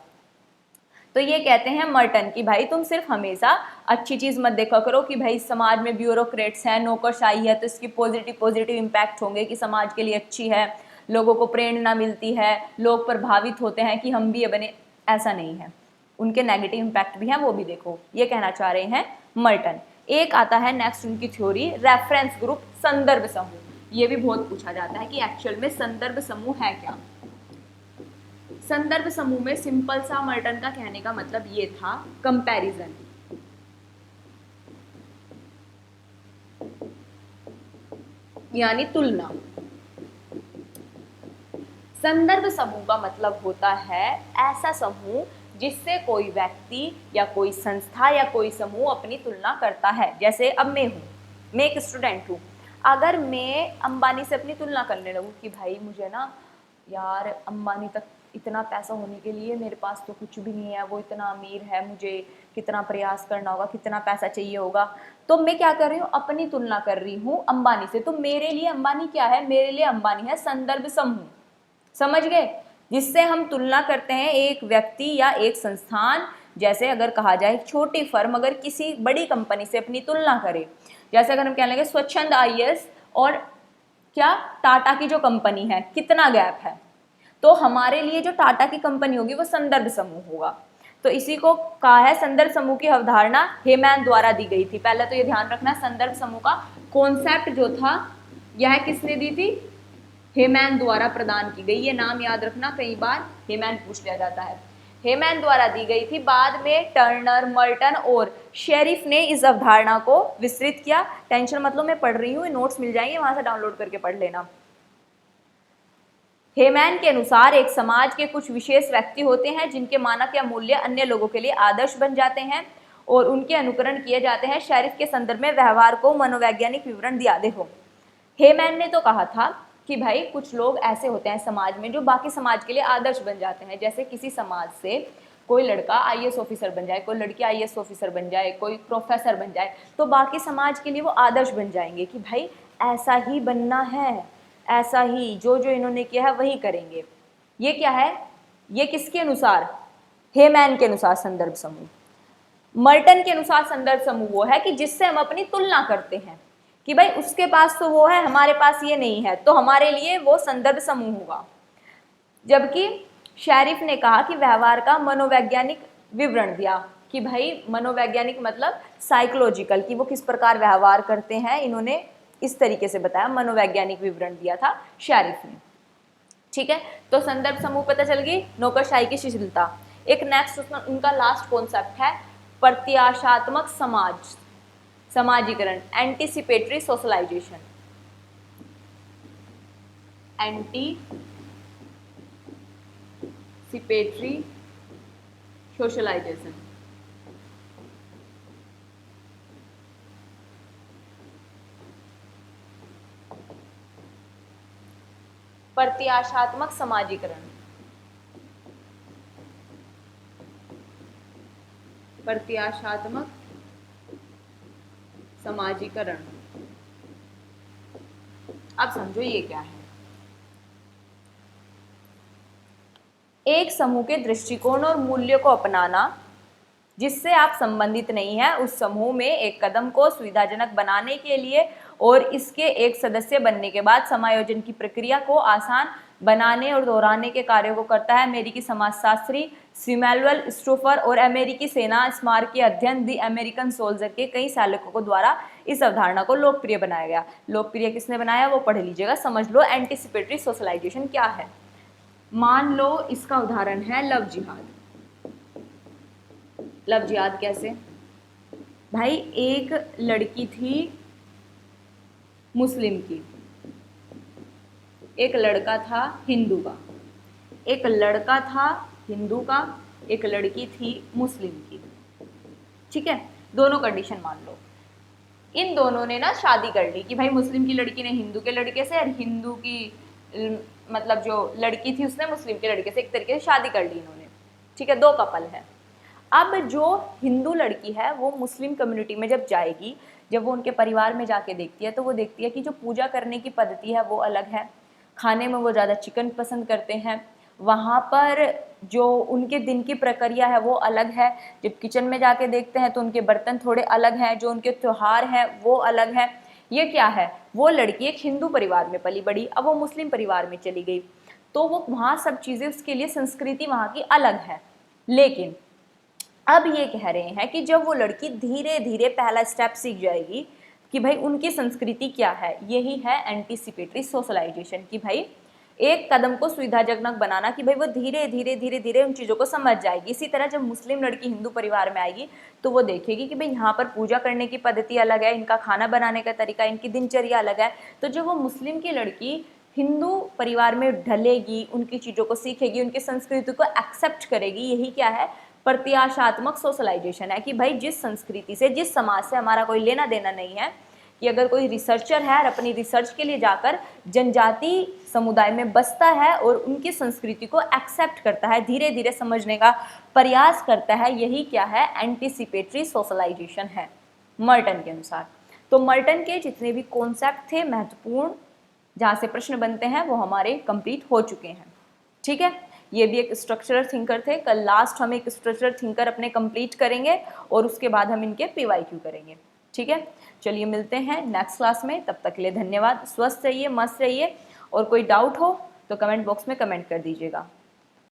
तो ये कहते हैं मर्टन कि भाई तुम सिर्फ हमेशा अच्छी चीज मत देखा करो कि भाई समाज में ब्यूरोक्रेट्स हैं, नौकरशाही है, तो इसकी पॉजिटिव इम्पैक्ट होंगे कि समाज के लिए अच्छी है, लोगों को प्रेरणा मिलती है, लोग प्रभावित होते हैं कि हम भी ये बने, ऐसा नहीं है, उनके नेगेटिव इम्पैक्ट भी हैं, वो भी देखो, ये कहना चाह रहे हैं मर्टन। एक आता है नेक्स्ट उनकी थ्योरी, रेफरेंस ग्रुप, संदर्भ समूह। ये भी बहुत पूछा जाता है कि एक्चुअल में संदर्भ समूह है क्या। संदर्भ समूह में सिंपल सा मर्टन का कहने का मतलब ये था, कंपैरिजन, यानी तुलना। संदर्भ समूह का मतलब होता है ऐसा समूह जिससे कोई व्यक्ति या कोई संस्था या कोई समूह अपनी तुलना करता है। जैसे अब मैं हूँ, मैं एक स्टूडेंट हूँ, अगर मैं अंबानी से अपनी तुलना करने लगूँ कि भाई मुझे ना यार अंबानी तक इतना पैसा होने के लिए मेरे पास तो कुछ भी नहीं है, वो इतना अमीर है, मुझे कितना प्रयास करना होगा, कितना पैसा चाहिए होगा, तो मैं क्या कर रही हूँ, अपनी तुलना कर रही हूँ अंबानी से। तो मेरे लिए अंबानी क्या है, मेरे लिए अंबानी है संदर्भ समूह। समझ गए? जिससे हम तुलना करते हैं एक व्यक्ति या एक संस्थान। जैसे अगर कहा जाए छोटी फर्म अगर किसी बड़ी कंपनी से अपनी तुलना करे, जैसे अगर हम कह लेंगे स्वच्छंद आईएएस और क्या टाटा की जो कंपनी है, कितना गैप है, तो हमारे लिए जो टाटा की कंपनी होगी वो संदर्भ समूह होगा। तो इसी को कहा है संदर्भ समूह की अवधारणा हेमैन द्वारा दी गई थी। पहले तो ये ध्यान रखना, संदर्भ समूह का कॉन्सेप्ट जो था यह किसने दी थी, हेमैन द्वारा प्रदान की गई। ये नाम याद रखना, कई बार हेमैन पूछ लिया जाता है। हेमैन द्वारा दी गई थी। बाद में टर्नर, मर्टन और शेरिफ ने इस अवधारणा को विस्तृत किया। टेंशन मतलब मैं पढ़ रही हूँ, नोट्स मिल जाएंगे वहां से डाउनलोड करके पढ़ लेना। हेमैन के अनुसार एक समाज के कुछ विशेष व्यक्ति होते हैं जिनके मानक या मूल्य अन्य लोगों के लिए आदर्श बन जाते हैं और उनके अनुकरण किए जाते हैं। शेरिफ के संदर्भ में व्यवहार को मनोवैज्ञानिक विवरण दिया। देखो, हेमैन ने तो कहा था कि भाई कुछ लोग ऐसे होते हैं समाज में जो बाकी समाज के लिए आदर्श बन जाते हैं। जैसे किसी समाज से कोई लड़का आईएएस ऑफिसर बन जाए, कोई लड़की आईएएस ऑफिसर बन जाए, कोई प्रोफेसर बन जाए, तो बाकी समाज के लिए वो आदर्श बन जाएंगे कि भाई ऐसा ही बनना है, ऐसा ही जो जो इन्होंने किया है वही करेंगे। ये क्या है, ये किसके अनुसार, हेमैन के अनुसार संदर्भ समूह। मर्टन के अनुसार संदर्भ समूह वो है कि जिससे हम अपनी तुलना करते हैं कि भाई उसके पास तो वो है, हमारे पास ये नहीं है, तो हमारे लिए वो संदर्भ समूह होगा। जबकि शेरिफ ने कहा कि व्यवहार का मनोवैज्ञानिक विवरण दिया कि भाई मनोवैज्ञानिक मतलब साइकोलॉजिकल, कि वो किस प्रकार व्यवहार करते हैं, इन्होंने इस तरीके से बताया, मनोवैज्ञानिक विवरण दिया था शेरिफ ने। ठीक है, तो संदर्भ समूह पता चल गई, नौकरशाही की शिथिलता। एक नेक्स्ट उनका लास्ट कॉन्सेप्ट है प्रत्याशात्मक समाज, समाजीकरण, एंटीसिपेटरी सोशलाइजेशन। Anticipatory socialisation. प्रत्याशात्मक समाजीकरण, प्रत्याशात्मक समाजीकरण। अब समझो ये क्या है। एक समूह के दृष्टिकोण और मूल्य को अपनाना जिससे आप संबंधित नहीं हैं, उस समूह में एक कदम को सुविधाजनक बनाने के लिए और इसके एक सदस्य बनने के बाद समायोजन की प्रक्रिया को आसान बनाने और दोहराने के कार्यों को करता है। अमेरिकी समाजशास्त्री सैमुअल स्टोफर और अमेरिकी सेना स्मारकीय अध्ययन द अमेरिकन सोल्जर के कई सैनिकों द्वारा इस अवधारणा को लोकप्रिय बनाया गया। लोकप्रिय किसने बनाया वो पढ़ लीजिएगा, समझ लो एंटीसिपेटरी सोशलाइजेशन क्या है। मान लो इसका उदाहरण है लव जिहाद। लव जिहाद कैसे, भाई एक लड़की थी मुस्लिम की, एक लड़का था हिंदू का, एक लड़का था हिंदू का, एक लड़की थी मुस्लिम की। ठीक है, दोनों कंडीशन मान लो। इन दोनों ने ना शादी कर ली कि भाई मुस्लिम की लड़की ने हिंदू के लड़के से और हिंदू की मतलब जो लड़की थी उसने मुस्लिम के लड़के से, एक तरीके से शादी कर ली इन्होंने। ठीक है, दो कपल है। अब जो हिंदू लड़की है वो मुस्लिम कम्युनिटी में जब जाएगी, जब वो उनके परिवार में जाके देखती है तो वो देखती है कि जो पूजा करने की पद्धति है वो अलग है, खाने में वो ज़्यादा चिकन पसंद करते हैं, वहाँ पर जो उनके दिन की प्रक्रिया है वो अलग है। जब किचन में जाके देखते हैं तो उनके बर्तन थोड़े अलग हैं, जो उनके त्यौहार हैं वो अलग है। ये क्या है, वो लड़की एक हिंदू परिवार में पली बड़ी, अब वो मुस्लिम परिवार में चली गई, तो वो वहाँ सब चीज़ें उसके लिए संस्कृति वहाँ की अलग है। लेकिन अब ये कह रहे हैं कि जब वो लड़की धीरे धीरे पहला स्टेप सीख जाएगी कि भाई उनकी संस्कृति क्या है, यही है एंटीसिपेटरी सोशलाइजेशन, कि भाई एक कदम को सुविधाजनक बनाना कि भाई वो धीरे धीरे धीरे धीरे उन चीज़ों को समझ जाएगी। इसी तरह जब मुस्लिम लड़की हिंदू परिवार में आएगी तो वो देखेगी कि भाई यहाँ पर पूजा करने की पद्धति अलग है, इनका खाना बनाने का तरीका, इनकी दिनचर्या अलग है। तो जब वो मुस्लिम की लड़की हिंदू परिवार में ढलेगी, उनकी चीज़ों को सीखेगी, उनकी संस्कृति को एक्सेप्ट करेगी, यही क्या है, प्रत्याशात्मक सोशलाइजेशन है। कि भाई जिस संस्कृति से, जिस समाज से हमारा कोई लेना देना नहीं है, कि अगर कोई रिसर्चर है और अपनी रिसर्च के लिए जाकर जनजाति समुदाय में बसता है और उनकी संस्कृति को एक्सेप्ट करता है, धीरे धीरे समझने का प्रयास करता है, यही क्या है, एंटीसिपेटरी सोशलाइजेशन है मर्टन के अनुसार। तो मर्टन के जितने भी कॉन्सेप्ट थे महत्वपूर्ण जहाँ से प्रश्न बनते हैं वो हमारे कंप्लीट हो चुके हैं। ठीक है, ये भी एक स्ट्रक्चरल थिंकर थे। कल लास्ट हम एक स्ट्रक्चरल थिंकर अपने कंप्लीट करेंगे और उसके बाद हम इनके PYQ करेंगे। ठीक है, चलिए मिलते हैं नेक्स्ट क्लास में। तब तक के लिए धन्यवाद। स्वस्थ रहिए, मस्त रहिए, और कोई डाउट हो तो कमेंट बॉक्स में कमेंट कर दीजिएगा।